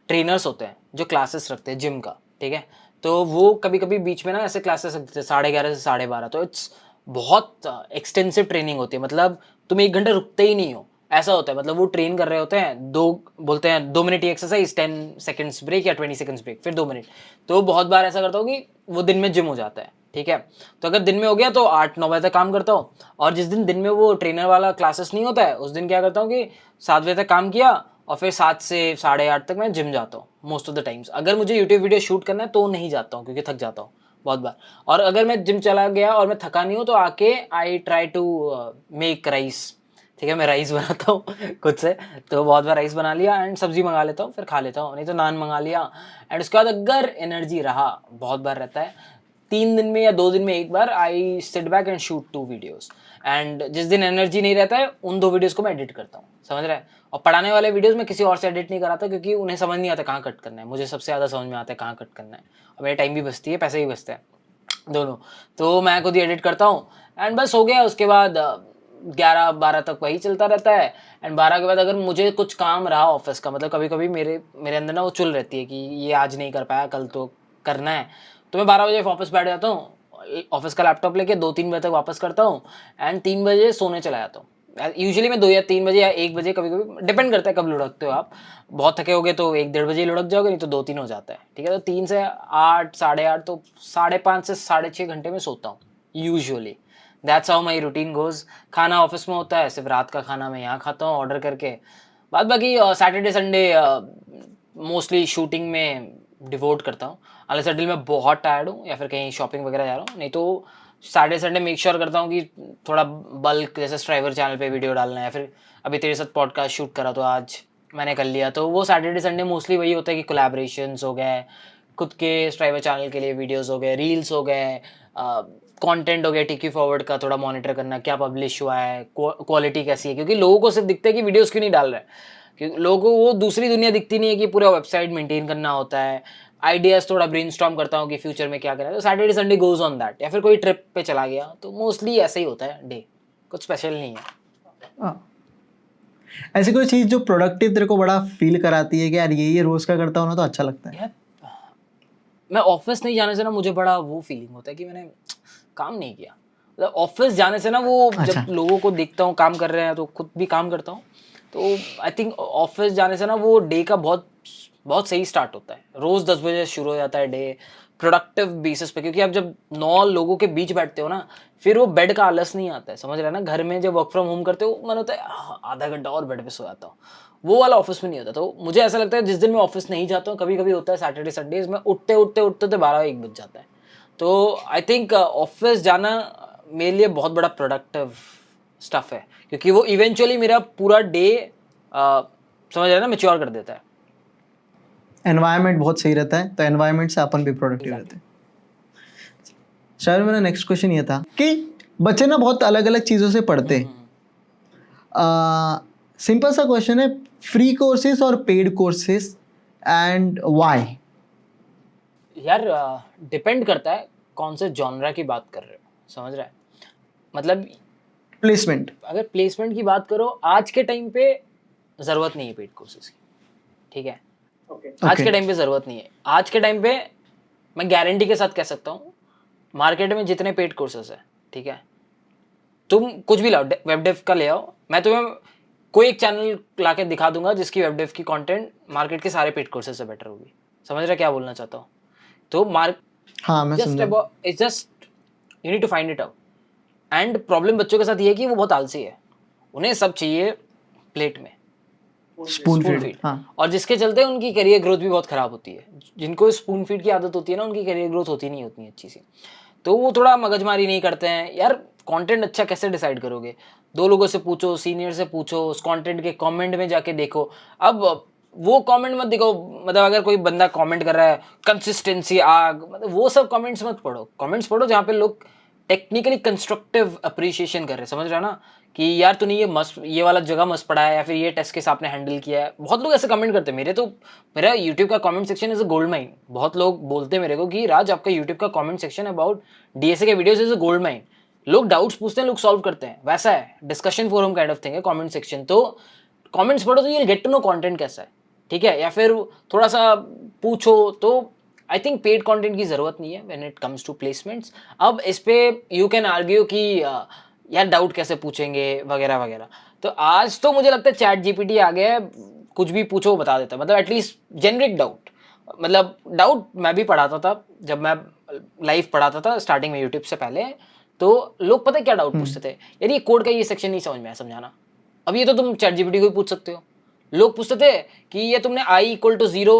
ट्रेनर्स होते हैं जो क्लासेस रखते हैं जिम का, ठीक है। तो वो कभी कभी बीच में ना ऐसे क्लासेस रखते हैं 11:30 से 12:30, तो इट्स बहुत एक्सटेंसिव ट्रेनिंग होती है। मतलब तुम 1 घंटा रुकते ही नहीं हो, ऐसा होता है। मतलब वो ट्रेन कर रहे होते हैं, बोलते हैं 2 मिनट की एक्सरसाइज, 10 सेकेंड्स ब्रेक या 20 सेकेंड्स ब्रेक, फिर 2 मिनट। तो बहुत बार ऐसा करता हूँ कि वो दिन में जिम हो जाता है, ठीक है। तो अगर दिन में हो गया तो 8 9 बजे तक काम करता हूँ, और जिस दिन में वो ट्रेनर वाला क्लासेस नहीं होता है, उस दिन क्या करता हूँ कि 7 बजे तक काम किया, और फिर 7 से 8:30 तक मैं जिम जाता हूँ मोस्ट ऑफ द टाइम्स। अगर मुझे यूट्यूब वीडियो शूट करना है तो नहीं जाता हूँ, क्योंकि थक जाता हूँ बहुत बार। और अगर मैं जिम चला गया और मैं थका नहीं हूँ, तो आके I try to make rice, ठीक है। मैं राइस बनाता हूँ खुद से, तो बहुत बार राइस बना लिया, एंड सब्जी मंगा लेता हूँ, फिर खा लेता हूँ, नहीं तो नान मंगा लिया। एंड उसके बाद अगर एनर्जी रहा, बहुत बार रहता है 3 दिन में या 2 दिन में एक बार, I sit back and shoot 2 videos. And जिस दिन एनर्जी नहीं रहता है, उन 2 वीडियोस को मैं एडिट करता हूँ, समझ रहा है। और पढ़ाने वाले वीडियोस में किसी और से एडिट नहीं कराता, क्योंकि उन्हें समझ नहीं आता कहाँ कट करना है। मुझे सबसे ज़्यादा समझ में आता है कहाँ कट करना है, और मेरा टाइम भी बचती है, पैसे भी बचते हैं दोनों। तो मैं खुद ही एडिट करता हूँ, एंड बस हो गया। उसके बाद 11 12 तक वही चलता रहता है। एंड 12 के बाद अगर मुझे कुछ काम रहा ऑफिस का, मतलब कभी कभी मेरे अंदर ना वो चुल रहती है कि ये आज नहीं कर पाया, कल तो करना है, तो मैं 12 बजे वापस बैठ जाता हूँ, ऑफिस का लैपटॉप लेके 2 3 बजे तक वापस करता हूँ, एंड 3 बजे सोने चला जाता हूँ। यूजुअली मैं 2 या 3 बजे या 1 बजे, कभी कभी डिपेंड करता है कब लुढ़कते हो आप। बहुत थके होगे तो 1 1:30 बजे लुढ़क जाओगे, नहीं तो 2 3 हो जाता है, ठीक है। तो 3 से 8 8:30, तो 5.5 से 6.5 घंटे में सोता हूँ usually. That's how my routine goes. खाना ऑफिस में होता है, सिर्फ रात का खाना मैं यहाँ खाता हूँ ऑर्डर करके। बाद बाकी सैटरडे संडे मोस्टली शूटिंग में डिवोट करता हूँ, अनलेस अनटिल मैं बहुत टायर्ड हूँ या फिर कहीं शॉपिंग वगैरह जा रहा हूँ। नहीं तो सैटरडे संडे मेक श्योर करता हूँ कि थोड़ा बल्क, जैसे स्ट्राइवर चैनल पे वीडियो डालना है, या फिर अभी तेरे साथ पॉडकास्ट शूट करा तो आज मैंने कर लिया। तो वो सैटरडे संडे मोस्टली वही होता है कि कोलैबोरेशंस हो गए, खुद के स्ट्राइवर चैनल के लिए वीडियोस हो गए, रील्स हो गए, कंटेंट हो गया, टिकी फॉरवर्ड का थोड़ा मॉनिटर करना, क्या पब्लिश हुआ है, क्वालिटी कैसी है, क्योंकि लोगों को सिर्फ दिखता है कि वीडियोस क्यों नहीं डाल रहे हैं। क्योंकि लोगों को वो दूसरी दुनिया दिखती नहीं है कि पूरा वेबसाइट मेंटेन करना होता है, आइडियाज थोड़ा ब्रेनस्टॉर्म करता हूँ कि फ्यूचर में क्या करना है, तो Saturday Sunday goes on that, या फिर कोई ट्रिप पे चला गया, तो मोस्टली ऐसा ही होता है डे, कुछ स्पेशल नहीं है। हाँ। ऐसी कोई चीज जो प्रोडक्टिव तेरे को बड़ा फील कराती है कि यार ये रोज का करता हूँ ना तो अच्छा लगता है? यार मैं ऑफिस नहीं जाने से ना मुझे बड़ा वो फीलिंग होता है कि मैंने काम नहीं किया। मतलब ऑफिस जाने से ना वो अच्छा। जब लोगों को देखता हूँ काम कर रहे हैं तो खुद भी काम करता हूँ, तो आई थिंक ऑफिस जाने से ना वो डे का बहुत बहुत सही स्टार्ट होता है। रोज 10 बजे शुरू हो जाता है डे प्रोडक्टिव बेसिस पे, क्योंकि आप जब 9 लोगों के बीच बैठते हो ना, फिर वो बेड का आलस नहीं आता है, समझ रहे हैं ना। घर में जब वर्क फ्रॉम होम करते हो मन होता है आधा घंटा और बेड पे सो जाता हूँ, वो वाला ऑफिस में नहीं होता। तो मुझे ऐसा लगता है जिस दिन मैं ऑफिस नहीं जाता हूँ, कभी कभी होता है सैटरडे संडेज में उठते उठते उठते तो 12-1 बज जाता है। तो आई थिंक ऑफिस जाना मेरे लिए बहुत बड़ा प्रोडक्टिव स्टफ है, क्योंकि वो इवेंचुअली मेरा पूरा डे समझ रहे हैं ना मैच्योर कर देता है। एनवायरनमेंट बहुत सही रहता है, तो एनवायरनमेंट से अपन भी प्रोडक्टिव रहते हैं। शायद मेरा नेक्स्ट क्वेश्चन ये था कि बच्चे ना बहुत अलग अलग चीज़ों से पढ़ते हैं। सिंपल सा क्वेश्चन है, फ्री कोर्सेज और पेड कोर्सेज एंड व्हाई? यार डिपेंड करता है कौन से जॉनरा की बात कर रहे हो, समझ रहा है। मतलब प्लेसमेंट। अगर प्लेसमेंट की बात करो, आज के टाइम पे ज़रूरत नहीं है पेड कोर्सेज की, ठीक है। आज के टाइम पे ज़रूरत नहीं है। आज के टाइम पे मैं गारंटी के साथ कह सकता हूँ, मार्केट में जितने पेड कोर्सेज है, ठीक है, तुम कुछ भी लाओ, वेब डेव का ले आओ, मैं तुम्हें कोई एक चैनल ला के दिखा दूंगा जिसकी वेब डेव की कंटेंट मार्केट के सारे पेड कोर्सेज से बेटर होगी। समझ रहे क्या बोलना चाहता हूँ? तो हाँ मैं समझा। Just you need to find it out. And problem बच्चों के साथ ये है कि वो बहुत आलसी है, उन्हें सब चाहिए प्लेट में, स्पून फीड। फीड। हाँ। और जिसके चलते उनकी करियर ग्रोथ भी बहुत खराब होती है। जिनको स्पून फीड की आदत होती है ना, उनकी करियर ग्रोथ होती नहीं उतनी अच्छी सी। तो वो थोड़ा मगजमारी नहीं करते हैं। यार कंटेंट अच्छा कैसे डिसाइड करोगे? 2 लोगों से पूछो, सीनियर से पूछो, उस कंटेंट के कमेंट में जाके देखो। अब वो कमेंट मत देखो, मतलब अगर कोई बंदा कमेंट कर रहा है कंसिस्टेंसी आग, मतलब वो सब कमेंट्स मत पढ़ो। कमेंट्स पढ़ो जहाँ पे लोग टेक्निकली कंस्ट्रक्टिव अप्रिशिएशन कर रहे हैं, समझ रहे हो ना, कि यार तूने ये वाला जगह मस्त पढ़ा है, या फिर ये टेस्ट केस आपने हैंडल किया है। बहुत लोग ऐसे कमेंट करते हैं। मेरा यूट्यूब का comment section is a gold mine. बहुत लोग बोलते हैं मेरे को कि राज आपका यूट्यूब का कमेंट सेक्शन अबाउट डीएसए के videos is a gold mine. लोग डाउट्स पूछते हैं, लोग सॉल्व करते हैं, वैसा है discussion forum kind of thing है कमेंट सेक्शन। तो कमेंट्स पढ़ो तो you will get to know content कैसा है, ठीक है। या फिर थोड़ा सा पूछो। तो आई थिंक पेड कंटेंट की जरूरत नहीं है when it comes to placements. अब इस पे यू कैन आर्ग्यू कि यार डाउट कैसे पूछेंगे वगैरह वगैरह। तो आज तो मुझे लगता है चैट जीपीटी आ गया है, कुछ भी पूछो वो बता देता है। मतलब एटलीस्ट जेनरिक डाउट, मतलब डाउट मैं भी पढ़ाता था जब मैं लाइव पढ़ाता था स्टार्टिंग में यूट्यूब से पहले। तो लोग पता है क्या डाउट पूछते थे? यार ये कोड का ये सेक्शन नहीं समझ में आया, समझाना। अब ये तो तुम चैट जीपीटी को भी पूछ सकते हो। लोग पूछते थे कि ये तुमने i=0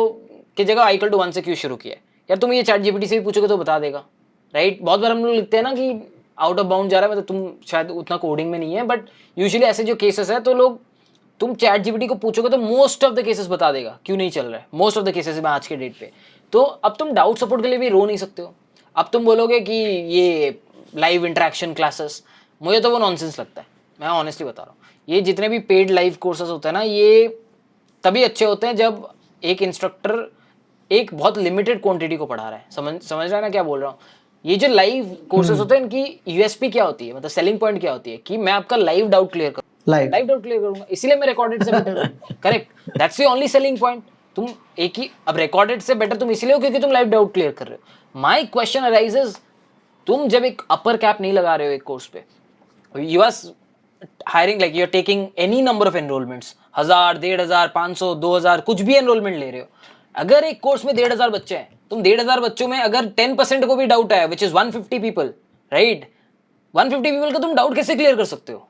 की जगह i=1 से क्यों शुरू किया? यार तुम ये चैट जीपीटी से भी पूछोगे तो बता देगा, राइट। बहुत बार हम लोग लिखते हैं ना कि आउट ऑफ बाउंड जा रहा है, मतलब तुम शायद उतना कोडिंग में नहीं है, बट यूजुअली ऐसे जो केसेस है तो लोग, तुम चैट जीपीटी को पूछोगे तो मोस्ट ऑफ द केसेस बता देगा क्यों नहीं चल रहा है। मोस्ट ऑफ द केसेस में आज के डेट पे। तो अब तुम डाउट सपोर्ट के लिए भी रो नहीं सकते हो। अब तुम बोलोगे कि ये लाइव इंटरेक्शन क्लासेस, मुझे तो वो नॉनसेंस लगता है, मैं ऑनेस्टली बता रहा हूँ। ये जितने भी पेड लाइव कोर्सेज होते हैं ना, ये तभी अच्छे होते हैं जब एक इंस्ट्रक्टर एक बहुत लिमिटेड क्वांटिटी को पढ़ा रहा है। समझ रहा है ना क्या बोल रहा हूँ? ये जो लाइव कोर्सेज होते हैं, इनकी यूएसपी क्या होती है, मतलब सेलिंग पॉइंट क्या होती है, कि मैं आपका लाइव डाउट क्लियर करूँ, लाइव डाउट क्लियर करूंगा, इसीलिए मैं रिकॉर्डेड से बेटर हूँ। Correct, that's the only selling point. तुम एक ही, अब रिकॉर्डेड से बेटर तुम इसलिए हो क्योंकि तुम लाइव डाउट क्लियर कर रहे हो। माय क्वेश्चन अराइजेस, तुम जब एक अपर कैप नहीं लगा रहे हो एक कोर्स पे, you are hiring, like you are taking any number of enrolments, 1000, 1500, 500, 2000, कुछ भी एनरोलमेंट ले रहे हो। अगर एक कोर्स में 1500 बच्चे हैं, तुम 1500 बच्चों में अगर 10% को भी डाउट आया, which is 150 people, right, 150 people का तुम डाउट कैसे क्लियर कर सकते हो?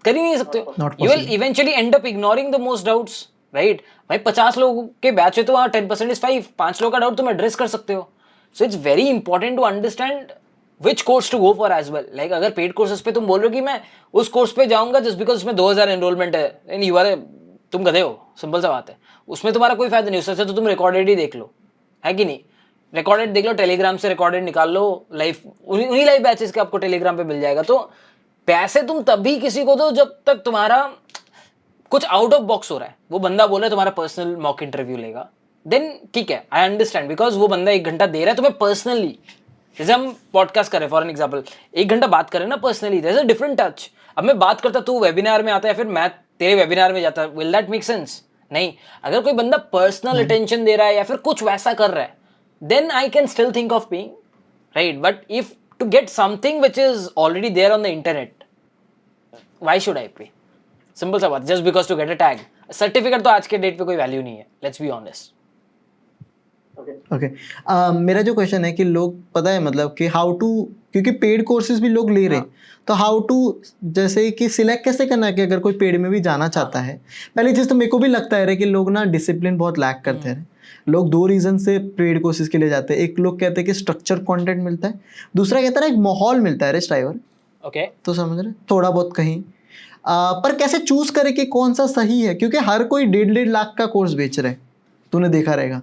कर ही नहीं सकते हो। You will eventually and up ignoring the most doubts, right. भाई 50 लोगों के बैच है तो वहां 10% इज 5 लोगों का डाउट तुम एड्रेस कर सकते हो। So it's very important to understand which course to go for as well. Like अगर पेड कोर्सेज पे तुम बोल रहे हो कि मैं उस कोर्स पे जाऊंगा जस्ट बिकॉज उसमें 2000 एनरोलमेंट है, एंड यू आर, तुम गधे हो, सिंपल सा बात है। उसमें तुम्हारा कोई फायदा नहीं, उससे तो तुम रिकॉर्डेड ही देख लो, है कि नहीं। रिकॉर्डेड देख लो, टेलीग्राम से रिकॉर्डेड निकाल लो, लाइव उन्हीं लाइव बैचेस के आपको टेलीग्राम पे मिल जाएगा। तो पैसे तुम तभी किसी को दो जब तक तुम्हारा कुछ आउट ऑफ बॉक्स हो रहा है, वो बंदा बोल रहा है तुम्हारा पर्सनल मॉक इंटरव्यू लेगा, देन ठीक है, आई अंडरस्टैंड, बिकॉज वो बंदा 1 घंटा दे रहा है तुम्हें पर्सनली। जैसे हम पॉडकास्ट कर रहे हैं फॉर एन एग्जाम्पल, 1 घंटा बात करें ना personally, there is a different touch. अब मैं बात करता, तू वेबिनार में आता है, फिर मैं तेरे वेबिनार में जाता, विल दैट मेक सेंस? नहीं। अगर कोई बंदा पर्सनल अटेंशन दे रहा है या फिर कुछ वैसा कर रहा है, then I can still think of being right. But if to get something which is already there on the internet, why should I pay? Simple सा बात, just because to get a tag. Certificate तो आज के डेट पे कोई वैल्यू नहीं है, लेट्स बी ऑनेस्ट। ओके मेरा जो क्वेश्चन है कि लोग पता है मतलब कि हाउ टू, क्योंकि पेड कोर्सेज भी लोग ले रहे हैं, तो हाउ टू जैसे कि सिलेक्ट कैसे करना है कि अगर कोई पेड में भी जाना चाहता है। पहली चीज़ तो मेरे को भी लगता है कि लोग ना डिसिप्लिन बहुत लैक करते हैं। लोग 2 रीज़न से पेड कोर्सेज के लिए जाते हैं। एक लोग कहते हैं कि स्ट्रक्चर कंटेंट मिलता है, दूसरा कहता है ना एक माहौल मिलता है ड्राइवर। ओके, तो समझ रहे थोड़ा बहुत कहीं पर कैसे चूज करे कि कौन सा सही है, क्योंकि हर कोई 1.5 लाख का कोर्स बेच रहे हैं, तूने देखा रहेगा।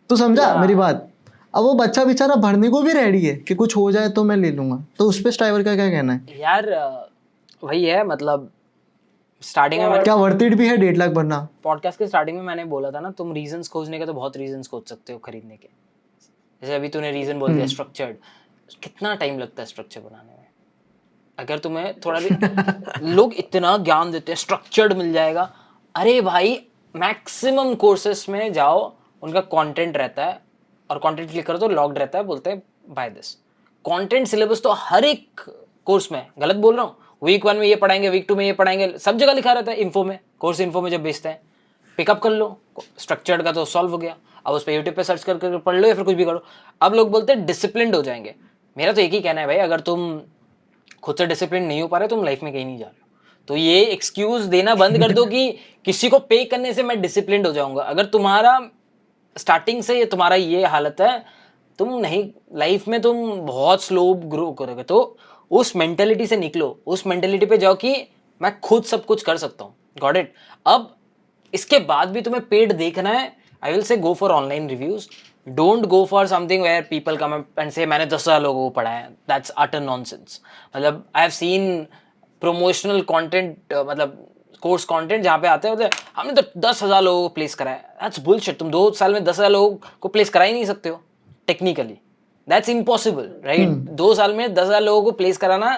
तो समझा मेरी बात? अब वो बच्चा बेचारा भरने को भी रेडी है कि कुछ हो जाए तो मैं ले लूंगा, तो उस पे ड्राइवर का क्या कहना है यार? वही है, मतलब स्टार्टिंग में क्या वर्थ इट भी है 1.5 लाख भरना? पॉडकास्ट के स्टार्टिंग में मैंने बोला था ना, तुम रीजंस खोजने के तो बहुत रीजंस खोज सकते हो खरीदने के। जैसे अभी तूने रीजन बोल दिया स्ट्रक्चर्ड, कितना टाइम लगता है स्ट्रक्चर बनाने में? अगर तुम्हें थोड़ा भी लोग इतना ज्ञान देते हैं स्ट्रक्चर्ड मिल जाएगा, अरे भाई मैक्सिमम कोर्सेस में जाओ, उनका कंटेंट रहता है और कंटेंट क्लिक करो तो लॉग्ड रहता है, बोलते हैं बाय दिस कंटेंट। सिलेबस तो हर एक कोर्स में, गलत बोल रहा हूँ, वीक 1 में ये पढ़ाएंगे, वीक 2 में ये पढ़ाएंगे, सब जगह लिखा रहता है इन्फो में, कोर्स इन्फो में जब बेचते हैं, पिकअप कर लो। स्ट्रक्चर्ड का तो सॉल्व हो गया, अब उस पर यूट्यूब पे सर्च करके पढ़ लो या फिर कुछ भी करो। अब लोग बोलते हैं डिसिप्लिन्ड हो जाएंगे। मेरा तो एक ही कहना है भाई, अगर तुम खुद से डिसिप्लिन नहीं हो पा रहे, तुम लाइफ में कहीं नहीं जा रहे हो। तो ये एक्सक्यूज देना बंद कर दो कि किसी को पे करने से मैं डिसिप्लिन्ड हो जाऊंगा। अगर तुम्हारा स्टार्टिंग से ये तुम्हारा ये हालत है, तुम नहीं, लाइफ में तुम बहुत स्लो ग्रो करोगे। तो उस मेंटेलिटी से निकलो, उस मेंटेलिटी पे जाओ कि मैं खुद सब कुछ कर सकता हूँ। Got it? अब इसके बाद भी तुम्हें पेड देखना है, I will say go for online reviews. Don't go for something where people come and say मैंने 10,000 लोगों को पढ़ाया। That's utter nonsense. मतलब I have seen promotional content, मतलब कोर्स कंटेंट जहाँ पे आते हैं हमने तो 10,000 लोगों को प्लेस कराया। That's bullshit. तुम 2 साल में 10,000 लोगों को प्लेस करा ही नहीं सकते हो टेक्निकली, दैट्स इम्पॉसिबल राइट। 2 साल में 10,000 लोगों को प्लेस कराना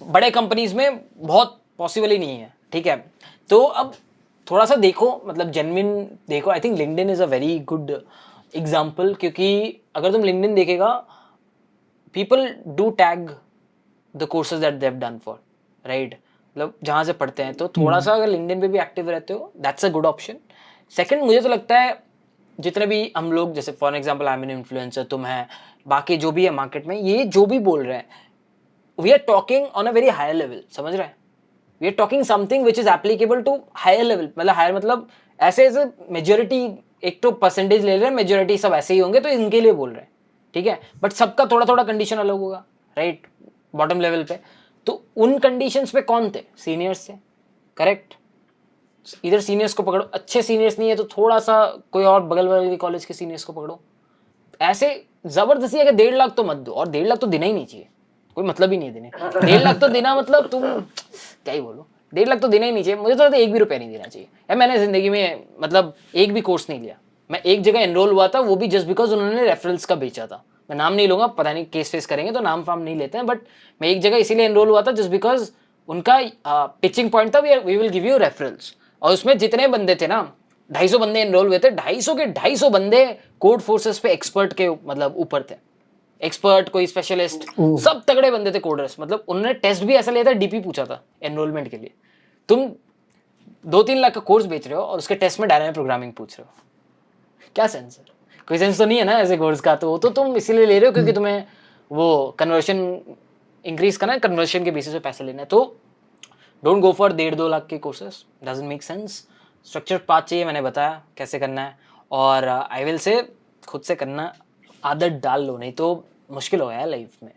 बड़े कंपनीज में बहुत पॉसिबल ही नहीं है, ठीक है? तो अब थोड़ा सा देखो, मतलब जेन्युइन देखो। I think LinkedIn is a very good example, क्योंकि अगर तुम लिंक्डइन देखेगा, people do tag the courses that they have done for right, मतलब जहाँ से पढ़ते हैं। तो थोड़ा सा अगर लिंक्डइन पे भी एक्टिव रहते हो, that's a good option. Second, मुझे तो लगता है जितने भी हम लोग, जैसे for example I am an influencer, तुम है, बाकी जो भी है मार्केट में, ये जो भी बोल रहे हैं, we are talking on a very higher level, समझ रहे हैं? We are talking something which is applicable to higher level. मतलब हायर मतलब ऐसे ऐसे मेजोरिटी, एक तो परसेंटेज ले रहे हैं, मेजोरिटी सब ऐसे ही होंगे, तो इनके लिए बोल रहे हैं, ठीक है? बट सबका थोड़ा थोड़ा कंडीशन अलग होगा राइट, बॉटम लेवल पे। तो उन कंडीशंस पे कौन थे? सीनियर्स थे, करेक्ट? इधर सीनियर्स को पकड़ो, अच्छे सीनियर्स नहीं है तो थोड़ा सा कोई और बगल बगल के कॉलेज के सीनियर्स को पकड़ो। ऐसे जबरदस्ती अगर 1.5 लाख तो मत दो, और 1.5 लाख तो देना ही नहीं चाहिए, कोई मतलब ही नहीं है देने। 1.5 लाख तो देना मतलब तुम क्या ही बोलो, 1.5 लाख तो देना ही नहीं चाहिए। मुझे तो 1 भी रुपया नहीं देना चाहिए यार। मैंने जिंदगी में मतलब एक भी कोर्स नहीं लिया। मैं एक जगह एनरोल हुआ था, वो भी जस्ट बिकॉज उन्होंने रेफरल्स का बेचा था। मैं नाम नहीं लूंगा, पता नहीं केस फेस करेंगे तो नाम फाम नहीं लेते हैं, बट मैं एक जगह इसीलिए एनरोल हुआ था जस्ट बिकॉज उनका पिचिंग पॉइंट था, we will give you referrals. और उसमें जितने बंदे थे ना, 250 बंदे एनरोल हुए थे, 250 के 250 बंदे कोड फोर्सेस पे एक्सपर्ट के मतलब ऊपर थे। एक्सपर्ट, कोई स्पेशलिस्ट, सब तगड़े बंदे थे कोडर्स। मतलब उन्होंने टेस्ट भी ऐसा लिया था, डीपी पूछा था एनरोलमेंट के लिए। तुम 2-3 लाख का कोर्स बेच रहे हो और उसके टेस्ट में डायनामिक प्रोग्रामिंग पूछ रहे हो, क्या सेंस है? कोई सेंस तो नहीं है ना ऐसे कोर्स का। तो तुम इसीलिए ले रहे हो क्योंकि तुम्हें वो कन्वर्शन इंक्रीज करना है, कन्वर्शन के बेसिस पे पैसे लेना है। तो डोंट गो फॉर 1.5-2 लाख के courses, doesn't make sense. Structure path चाहिए, मैंने बताया कैसे करना है। और आई विल से खुद से करना आदत डाल लो, नहीं तो मुश्किल हो गया लाइफ में।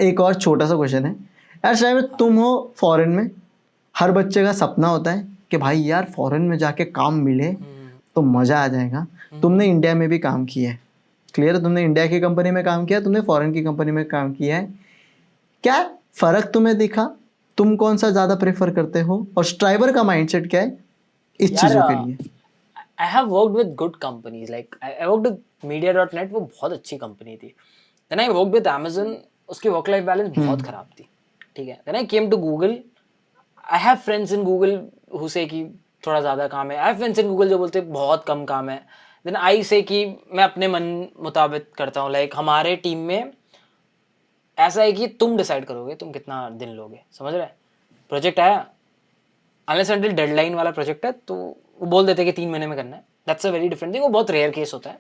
एक और छोटा सा क्वेश्चन है यार, शायद तुम हो फॉरेन में, हर बच्चे का सपना होता है कि भाई यार फॉरेन में जाके काम मिले तो मज़ा आ जाएगा। तुमने इंडिया में भी काम किया है, क्लियर है? तुमने इंडिया की कंपनी में काम किया, तुमने फॉरेन की कंपनी में काम किया है। क्या फ़र्क तुम्हें दिखा तुम कौन सा ज़्यादा प्रेफर करते हो और स्ट्राइवर का माइंडसेट क्या है इस यार चीज़ों के लिए? I have worked with good companies, like I worked with Media net, वो बहुत अच्छी कंपनी थी. Then I worked with Amazon, उसकी वर्क लाइफ बैलेंस बहुत खराब थी. ठीक है. Then I came to Google. I have friends in Google who say कि थोड़ा ज़्यादा काम है. I have friends in Google जो बोलते हैं बहुत कम काम है. देन आई से कि मैं अपने मन मुताबिक करता हूँ. लाइक हमारे टीम में ऐसा है कि तुम डिसाइड करोगे तुम कितना दिन लोगे. समझ रहे? प्रोजेक्ट आया, अनलेस अंटिल डेडलाइन वाला प्रोजेक्ट है तो वो बोल देते हैं कि 3 महीने में करना है. That's a very different thing. वो बहुत रेयर केस होता है.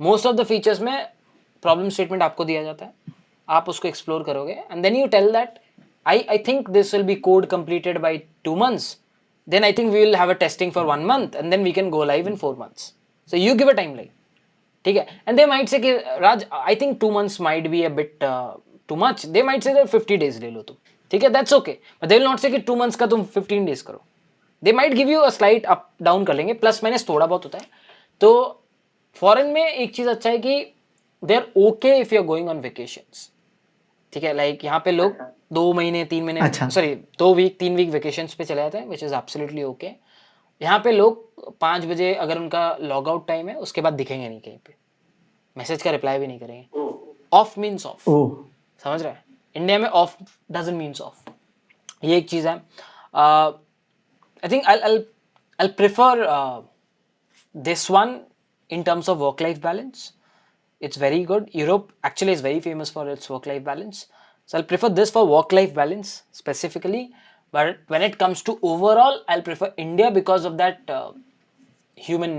मोस्ट ऑफ द फीचर्स में प्रॉब्लम स्टेटमेंट आपको दिया जाता है, आप उसको एक्सप्लोर करोगे and then you tell that I think this will be code completed by 2 months. Then I think we will have a testing for 1 month and then we can go live in 4 months. So you give a time line. ठीक है. एंड दे माइट से कि Raj I think 2 months might be a bit too much. They might say 50 days ले लो तुम. ठीक है, that's okay. But they will not say कि 2 months का तुम 15 days करो. They might give you a slight up down कर लेंगे, प्लस माइनस थोड़ा बहुत होता है. तो फॉरेन में एक चीज अच्छा है कि they are okay if you are going on vacations. ठीक है. लाइक यहाँ पे लोग 2 महीने 3 महीने, अच्छा. सॉरी 2 वीक 3 वीक वेकेशंस पे चले जाते हैं, विच इज एब्सोल्युटली ओके. यहाँ पे लोग 5 बजे अगर उनका लॉग आउट टाइम है उसके बाद दिखेंगे नहीं कहीं पे, मैसेज का रिप्लाई भी नहीं करेंगे. Of means of. ओह, समझ रहे हैं? इंडिया में ऑफ डजंट मीन्स ऑफ. ये एक चीज़ है. I think I'll prefer this one in terms of work-life balance. It's very good. Europe actually is very famous for its work-life balance. So I'll prefer this for work-life balance specifically. But when it comes to overall, I'll prefer India because of that human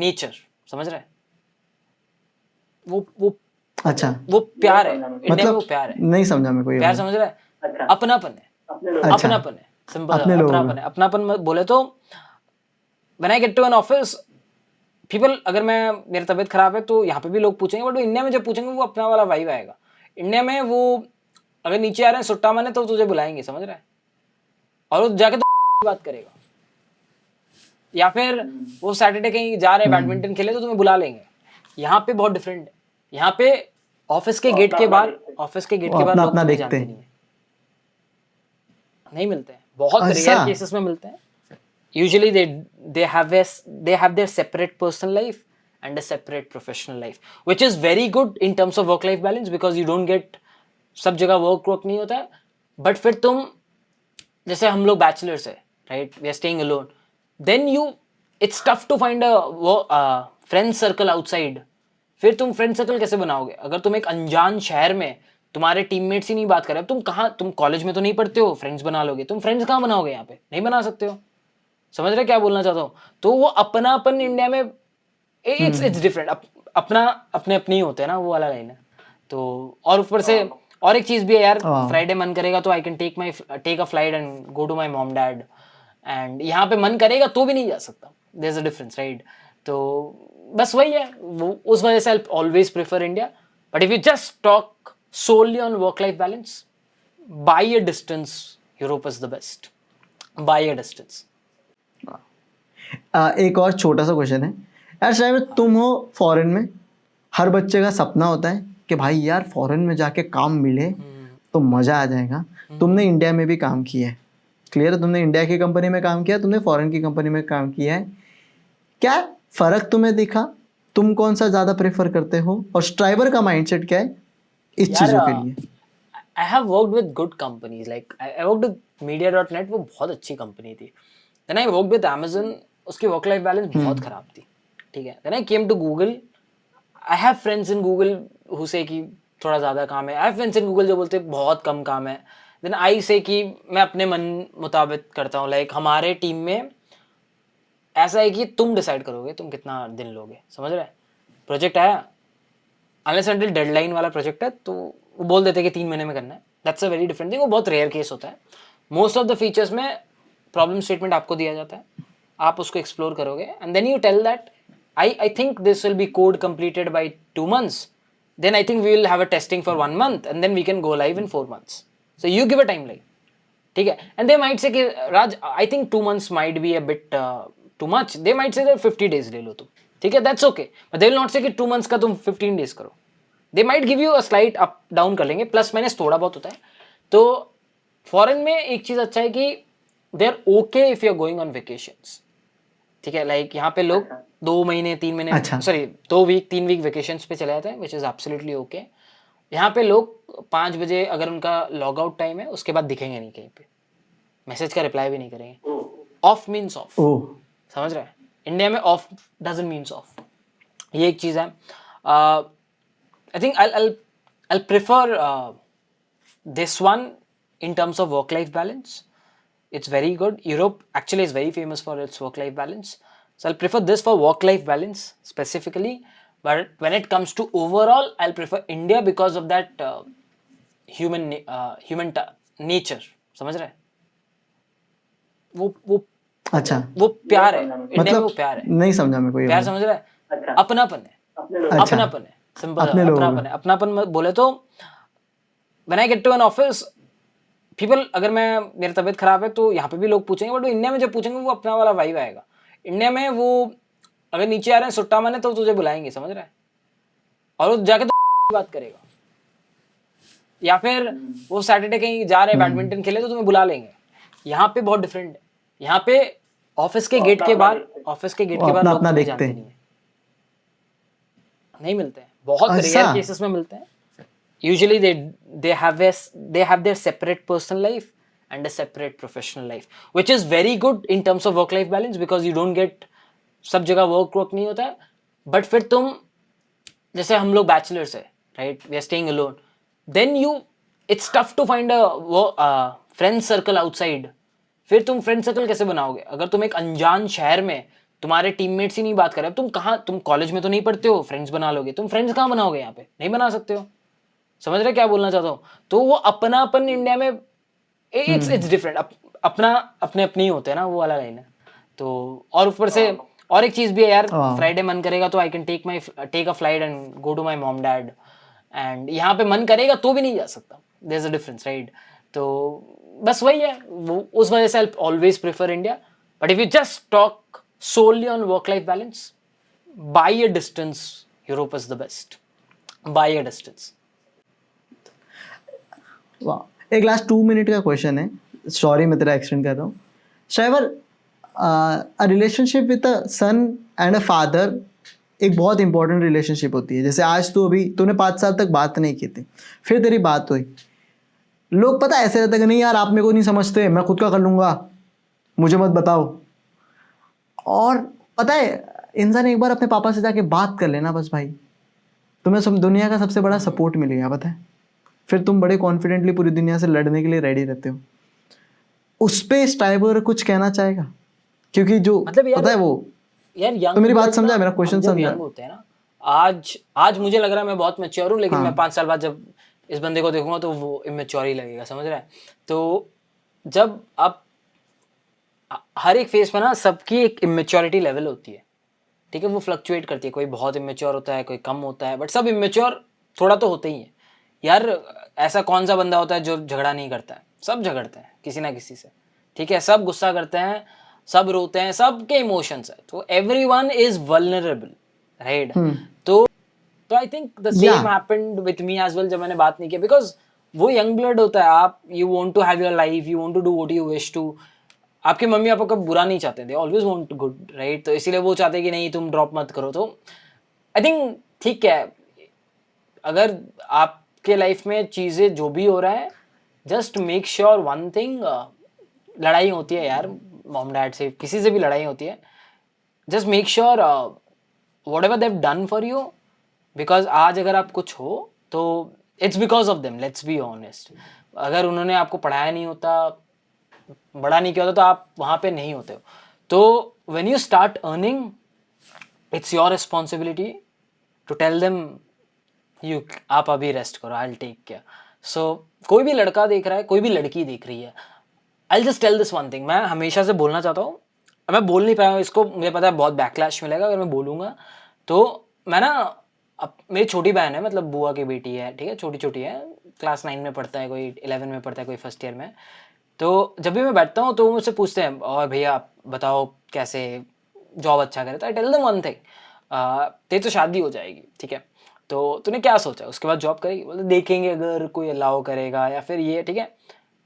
nature. समझ रहे हैं? वो अच्छा. वो प्यार है. इंडिया में वो मतलब प्यार है. नहीं समझा मैं कोई. प्यार समझ रहा है? अपनापन है. अच्छा. अपनापन है. सिंपल. अपने लोगों अपनापन में. है. अपनापन बोले तो when I get to an office people, अगर मैं मेरी तबीयत खराब है तो यहाँ पे भी लोग पूछेंगे, बट इंडिया में जब पूछेंगे वो अपना वाला वाइब आएगा. इंडिया में वो अगर नीचे आ रहे हैं सुट्टा मन है तो तुझे बुलाएंगे. समझ रहा है? और वो जाके तो बात करेगा. या फिर वो सैटरडे कहीं जा रहे हैं बैडमिंटन खेले तो तुम्हें बुला लेंगे. यहाँ पे बहुत डिफरेंट है. यहाँ पे ऑफिस के गेट के बाहर अपना लोग अपना तुम्हें देखते जानते हैं. नहीं मिलते हैं. बहुत अच्छा. रेयर केसेस में मिलते हैं. Usually they have their separate personal life and a separate professional life, which is very good in terms of work life balance because you don't get, सब जगह वर्क नहीं होता है. बट फिर तुम, जैसे हम लोग बैचलर्स है, right, we are staying alone, then it's tough to find a friend circle outside. फिर तुम फ्रेंड सर्कल कैसे बनाओगे अगर तुम एक अनजान शहर में तुम्हारे टीममेट्स ही नहीं बात कर रहे? तुम कॉलेज में तो नहीं पढ़ते हो, फ्रेंड्स बना लोगे? तुम फ्रेंड्स कहाँ बनाओगे? यहाँ पे नहीं बना सकते हो. समझ रहे क्या बोलना चाहता हूँ? तो वो अपनापन इंडिया में इट्स डिफरेंट. अपना अपने अपने ही होते हैं ना, वो वाला लाइन है. तो और ऊपर से और एक चीज भी है यार, फ्राइडे मन करेगा तो I can take a flight and go to my mom dad. And यहाँ पे मन करेगा तो भी नहीं जा सकता. There is a difference, right? तो बस वही है. वो उस वजह से I always prefer India. But if you just talk solely on work-life balance, by a distance, Europe is the best. By a distance. एक और छोटा सा क्वेश्चन है यार. शायद तुम हो फॉरेन में, हर बच्चे का सपना होता है कि भाई यार फॉरेन में जाके काम मिले तो मज़ा आ जाएगा. तुमने इंडिया में भी काम किया है, क्लियर है? तुमने इंडिया की कंपनी में काम किया, तुमने फॉरेन की कंपनी में काम किया है. क्या फ़र्क तुम्हें दिखा? तुम कौन सा ज़्यादा प्रेफर करते हो और स्ट्राइवर का माइंडसेट क्या है इस चीज़ों के लिए? I have worked with good companies, like I worked with media.net, वो बहुत अच्छी कंपनी थी. Then I worked with Amazon, उसकी वर्क लाइफ बैलेंस बहुत खराब थी. ठीक है. Then I came to Google. I have friends in Google who say कि थोड़ा ज़्यादा काम है. I have friends in Google जो बोलते हैं बहुत कम काम है. Then I say कि मैं अपने मन मुताबिक करता हूँ. लाइक हमारे टीम में ऐसा है कि तुम डिसाइड करोगे तुम कितना दिन लोगे. समझ रहे हैं? प्रोजेक्ट आया, अनलेस अंटिल डेडलाइन वाला प्रोजेक्ट है तो वो बोल देते हैं कि 3 महीने में करना है. That's a very different thing. वो बहुत रेयर केस होता है. मोस्ट ऑफ द फीचर्स में प्रॉब्लम स्टेटमेंट आपको दिया जाता है, आप उसको एक्सप्लोर करोगे and then you tell that I think this will be code completed by 2 months. Then I think we will have a testing for 1 month and then we can go live in 4 months. So you give a time line. ठीक है. एंड दे माइट से कि Raj I think 2 months might be a bit too much. They might say 50 days ले लो तुम. ठीक है, that's okay. But they will not say कि 2 months का तुम 15 days करो. They might give you a slight up down कर लेंगे, प्लस माइनस थोड़ा बहुत होता है. तो फॉरेन में एक चीज अच्छा है कि they are okay if you are going on vacations, ठीक है, लाइक यहाँ पे लोग 2 महीने 3 महीने अच्छा। सॉरी 2 वीक 3 वीक वेकेशंस पे चले जाते हैं, विच इज एब्सोल्युटली ओके। यहाँ पे लोग 5 बजे अगर उनका लॉग आउट टाइम है उसके बाद दिखेंगे नहीं कहीं पे, मैसेज का रिप्लाई भी नहीं करेंगे। ऑफ मीन्स ऑफ, ओह समझ रहे हैं? इंडिया में ऑफ डजंट मीन्स ऑफ, ये एक चीज़ है। I think I prefer this one in terms of work life balance. It's very good. Europe actually is very famous for its work life balance, so I'll prefer this for work life balance specifically. But when it comes to overall, I'll prefer India because of that human nature, समझ रहे हैं? वो अच्छा, वो प्यार है इंडिया में, मतलब वो प्यार है, नहीं समझा मैं कोई प्यार समझ रहा है, अपनापन है, अच्छा अपनापन है, सिंपल अपने लोगों अपनापन है। अपनापन बोले तो when I get to an office, people, अगर मैं मेरी तबीयत खराब है तो यहाँ पे भी लोग पूछेंगे, बट इंडिया में जब पूछेंगे वो अपना वाला वाइब आएगा। इंडिया में वो अगर नीचे आ रहे हैं सुट्टा माने तो तुझे बुलाएंगे, समझ रहा है, और वो जाके तो बात करेगा, या फिर वो सैटरडे कहीं जा रहे हैं बैडमिंटन खेले तो तुम्हें बुला लेंगे। यहाँ पे बहुत डिफरेंट है, यहाँ पे ऑफिस के गेट के बाद अपना लोग अपना तुम्हें देखते जानते हैं। नहीं मिलते हैं, बहुत ऐसा? रेयर केसेस में मिलते हैं। Usually they have their separate personal life and a separate professional life, which is very good in terms of work life balance because you don't get, सब जगह वर्क नहीं होता है। बट फिर तुम, जैसे हम लोग बैचलर्स है, right, we are staying alone, then it's tough to find a friend circle outside. फिर तुम फ्रेंड सर्कल कैसे बनाओगे अगर तुम एक अनजान शहर में तुम्हारे टीममेट्स ही नहीं बात कर रहे? तुम कहाँ, तुम कॉलेज में तो नहीं पढ़ते हो, फ्रेंड्स बना लोगे, तुम फ्रेंड्स कहाँ बनाओगे? यहाँ पे नहीं बना सकते हो, समझ रहे क्या बोलना चाहता हूँ? तो वो अपनापन इंडिया में इट्स डिफरेंट, अपना अपने अपने ही होते हैं ना, वो वाला लाइन है। तो और ऊपर से और एक चीज भी है यार, फ्राइडे मन करेगा तो I can take a flight and go to my mom dad, and यहाँ पे मन करेगा तो भी नहीं जा सकता, there is a difference, right? तो बस वही है, वो उस वजह से I always prefer India. But if you just talk solely on work life balance, by a distance Europe is the best, by a distance. वाह, एक लास्ट 2 मिनट का क्वेश्चन है, सॉरी मैं तेरा एक्सटेंड कर रहा हूँ। Striver, a relationship with a son and a father एक बहुत इंपॉर्टेंट रिलेशनशिप होती है। जैसे आज तूने 5 साल तक बात नहीं की थी, फिर तेरी बात हुई, लोग पता ऐसे रहते कि नहीं यार आप मेरे को नहीं समझते, मैं खुद का कर लूँगा, मुझे मत बताओ। और पता है, इंसान एक बार अपने पापा से जाके बात कर लेना बस भाई, तुम्हें सब दुनिया का सबसे बड़ा सपोर्ट मिलेगा, पता है। फिर तुम बड़े कॉन्फिडेंटली पूरी दुनिया से लड़ने के लिए रेडी रहते हो। उस पे स्ट्राइवर कुछ कहना चाहेगा? क्योंकि जो मतलब यार, पता है वो यार यंग तो मेरी बात ब्लड समझा, ना, मेरा क्वेश्चन हम जब समझा। यंग होते हैं ना, आज मुझे लग रहा है मैं बहुत मैच्योर हूँ, लेकिन हाँ। मैं 5 साल बाद जब इस बंदे को देखूंगा तो वो इमेच्योर ही लगेगा, समझ रहा है? तो जब आप हर एक फेस में ना, सबकी एक इमेच्योरिटी लेवल होती है, ठीक है, वो फ्लक्चुएट करती है, कोई बहुत इमेच्योर होता है, कोई कम होता है, बट सब इमेच्योर थोड़ा तो होते ही है यार। ऐसा कौन सा बंदा होता है जो झगड़ा नहीं करता है? सब झगड़ते हैं किसी ना किसी से, ठीक है, सब गुस्सा करते हैं, सब रोते हैं, सबके इमोशंस है, तो एवरीवन इज वल्नरेबल, राइट? तो I think the same happened with me as well, जब मैंने बात नहीं किया, बिकॉज वो यंग ब्लड होता है, आप you want to have your life, you want to do what you wish to. आपके मम्मी पापा कब बुरा नहीं चाहते, they always want good, right? तो इसीलिए वो चाहते कि नहीं तुम ड्रॉप मत करो। तो आई थिंक ठीक है, अगर आपके लाइफ में चीज़ें जो भी हो रहा है, just make sure one thing, लड़ाई होती है यार, मॉम डैड से किसी से भी लड़ाई होती है, just make sure what ever they've done for you, because आज अगर आप कुछ हो तो it's because of them, let's be honest. अगर उन्होंने आपको पढ़ाया नहीं होता, बड़ा नहीं किया होता, तो आप वहाँ पे नहीं होते हो। तो when you start earning, it's your responsibility to tell them आप अभी रेस्ट करो, I will take care. So कोई भी लड़का देख रहा है, कोई भी लड़की देख रही है, I just tell this one thing, मैं हमेशा से बोलना चाहता हूँ, मैं बोल नहीं पाया हूँ इसको, मुझे पता है बहुत बैकलैश मिलेगा अगर मैं बोलूँगा। तो मैं ना, अब मेरी छोटी बहन है, मतलब बुआ की बेटी है, ठीक है, छोटी छोटी है, क्लास 9 में पढ़ता है, कोई 11 में पढ़ता है, कोई फर्स्ट ईयर में। तो जब भी मैं बैठता हूँ तो वो मुझसे पूछते हैं, और भैया आप बताओ कैसे जॉब अच्छा करे? तो I tell them one thing, तेरी तो शादी हो जाएगी, ठीक है, तो तूने क्या सोचा उसके बाद जॉब करेगी? बोलते देखेंगे अगर कोई अलाउ करेगा या फिर ये, ठीक है।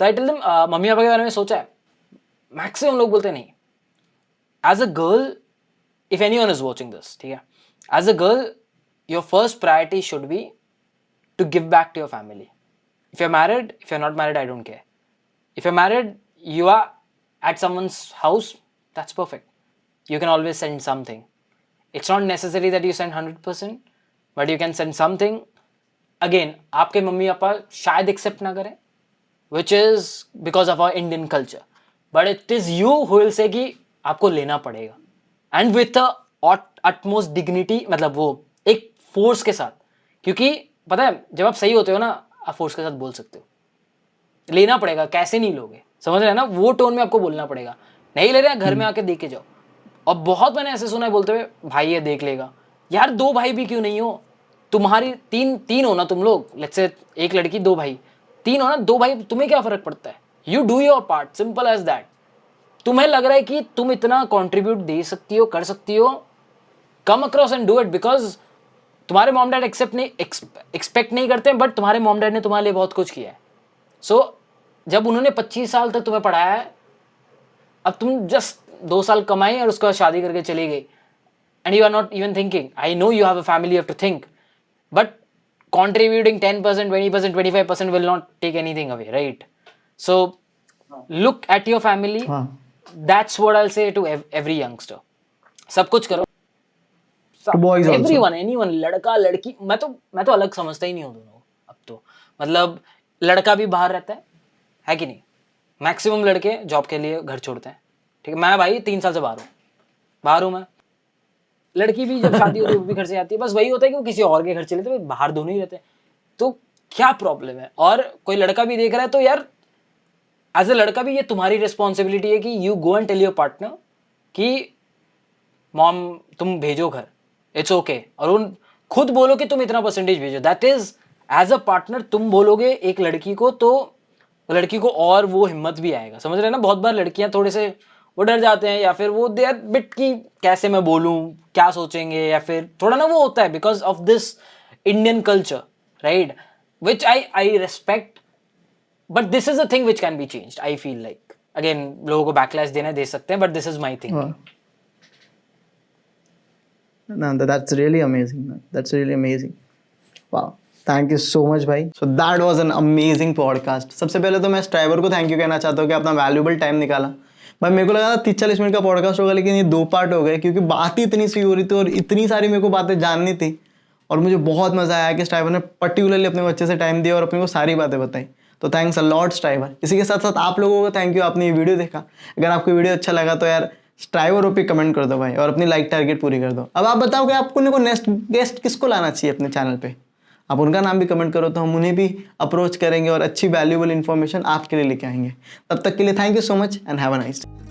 तो I tell them mummy papa के बारे में सोचा है? मैक्सिमम लोग बोलते नहीं. As a girl, if anyone is watching this, ठीक है, as a girl your first priority should be to give back to your family. If you're married, if you're not married, I don't care. If you're married, you are at someone's house, that's perfect. You can always send something. It's not necessary that you send 100%, but you can send something. Again, आपके मम्मी पापा शायद एक्सेप्ट ना करें, which is because of our Indian culture. But it is you who will say कि आपको लेना पड़ेगा. And with the utmost dignity, मतलब वो एक फोर्स के साथ, क्योंकि पता है जब आप सही होते हो ना, आप फोर्स के साथ बोल सकते हो. लेना पड़ेगा, कैसे नहीं लोगे, समझ रहे हैं ना, वो टोन में आपको बोलना पड़ेगा. नहीं ले रहे, घर में आके देख के जाओ. और बहुत मैंने ऐसे सुना है बोलते हुए, भाई ये देख लेगा. यार 2 भाई भी क्यों नहीं हो, तुम्हारी तीन हो ना तुम लोग, लेट्स से एक लड़की 2 भाई, 3 हो ना, 2 भाई, तुम्हें क्या फर्क पड़ता है. You do your part, simple as that. तुम्हें लग रहा है कि तुम इतना कॉन्ट्रीब्यूट दे सकती हो, कर सकती हो, come across and do it. Because तुम्हारे मॉम डैड एक्सपेक्ट नहीं करते, बट तुम्हारे मॉम डैड ने तुम्हारे लिए बहुत कुछ किया है. सो जब उन्होंने 25 साल तक तुम्हें पढ़ाया है, अब तुम जस्ट 2 साल कमाई और उसके बाद शादी करके चली गई, and you are not even thinking. I know you have a family, you have to think, but contributing 10%, 20%, 25% will not take anything away, right? So look at your family. That's what I'll say to every youngster. सब कुछ करो. boys also. Everyone, anyone, लड़का लड़की, मैं तो अलग समझता ही नहीं हूँ दोनों. अब तो मतलब लड़का भी बाहर रहता है कि नहीं. मैक्सिमम लड़के जॉब के लिए घर छोड़ते हैं, ठीक है. मैं भाई 3 साल से बाहर हूँ मैं. लड़की भी जब शादी होती है वो भी घर से आती है. बस वही होता है कि वो किसी और के घर चले, तो बाहर दोनों ही रहते हैं. तो क्या प्रॉब्लम है. और कोई लड़का भी देख रहा है तो यार एज ए लड़का भी ये तुम्हारी रिस्पॉन्सिबिलिटी है कि you go and tell your partner कि मॉम तुम भेजो घर, इट्स ओके. और उन खुद बोलो कि तुम इतना परसेंटेज भेजो. That is as a partner तुम बोलोगे एक लड़की को, तो लड़की को और वो हिम्मत भी आएगा. समझ रहे हैं ना. बहुत बार लड़कियां थोड़े से वो डर जाते हैं, या फिर वो दे आर बिट की कैसे मैं बोलूं, क्या सोचेंगे, या फिर थोड़ा ना वो होता है because of this Indian culture, right, which I respect. But this is a thing which can be changed. I feel like again लोगों को बैकलैश दे सकते हैं, but this is my thing. No, that's really amazing, man. That's really amazing. Wow. Thank you so much, भाई. So that was an amazing podcast. सबसे पहले तो मैं स्ट्राइवर को थैंक यू कहना चाहता हूँ कि अपना वैल्यूबल टाइम निकाला. भाई मेरे को लगा था 30-40 मिनट का पॉडकास्ट होगा, लेकिन ये 2 पार्ट हो गए, क्योंकि बात ही इतनी सी हो रही थी और इतनी सारी मेरे को बातें जाननी थी. और मुझे बहुत मज़ा आया कि स्ट्राइवर ने पर्टिकुलरली अपने बच्चे से टाइम दिया और अपने को सारी बातें बताई. तो थैंक्स अ लॉट स्ट्राइवर. इसी के साथ साथ आप लोगों को थैंक यू, आपने ये वीडियो देखा. अगर आपको वीडियो अच्छा लगा तो यार स्ट्राइवर पे कमेंट कर दो भाई, और अपनी लाइक टारगेट पूरी कर दो. अब आप बताओ कि आपको नेक्स्ट गेस्ट किसको लाना चाहिए अपने चैनल पे. आप उनका नाम भी कमेंट करो तो हम उन्हें भी अप्रोच करेंगे और अच्छी वैल्यूबल इन्फॉर्मेशन आपके लिए लेके आएंगे. तब तक के लिए thank you so much and have a nice day.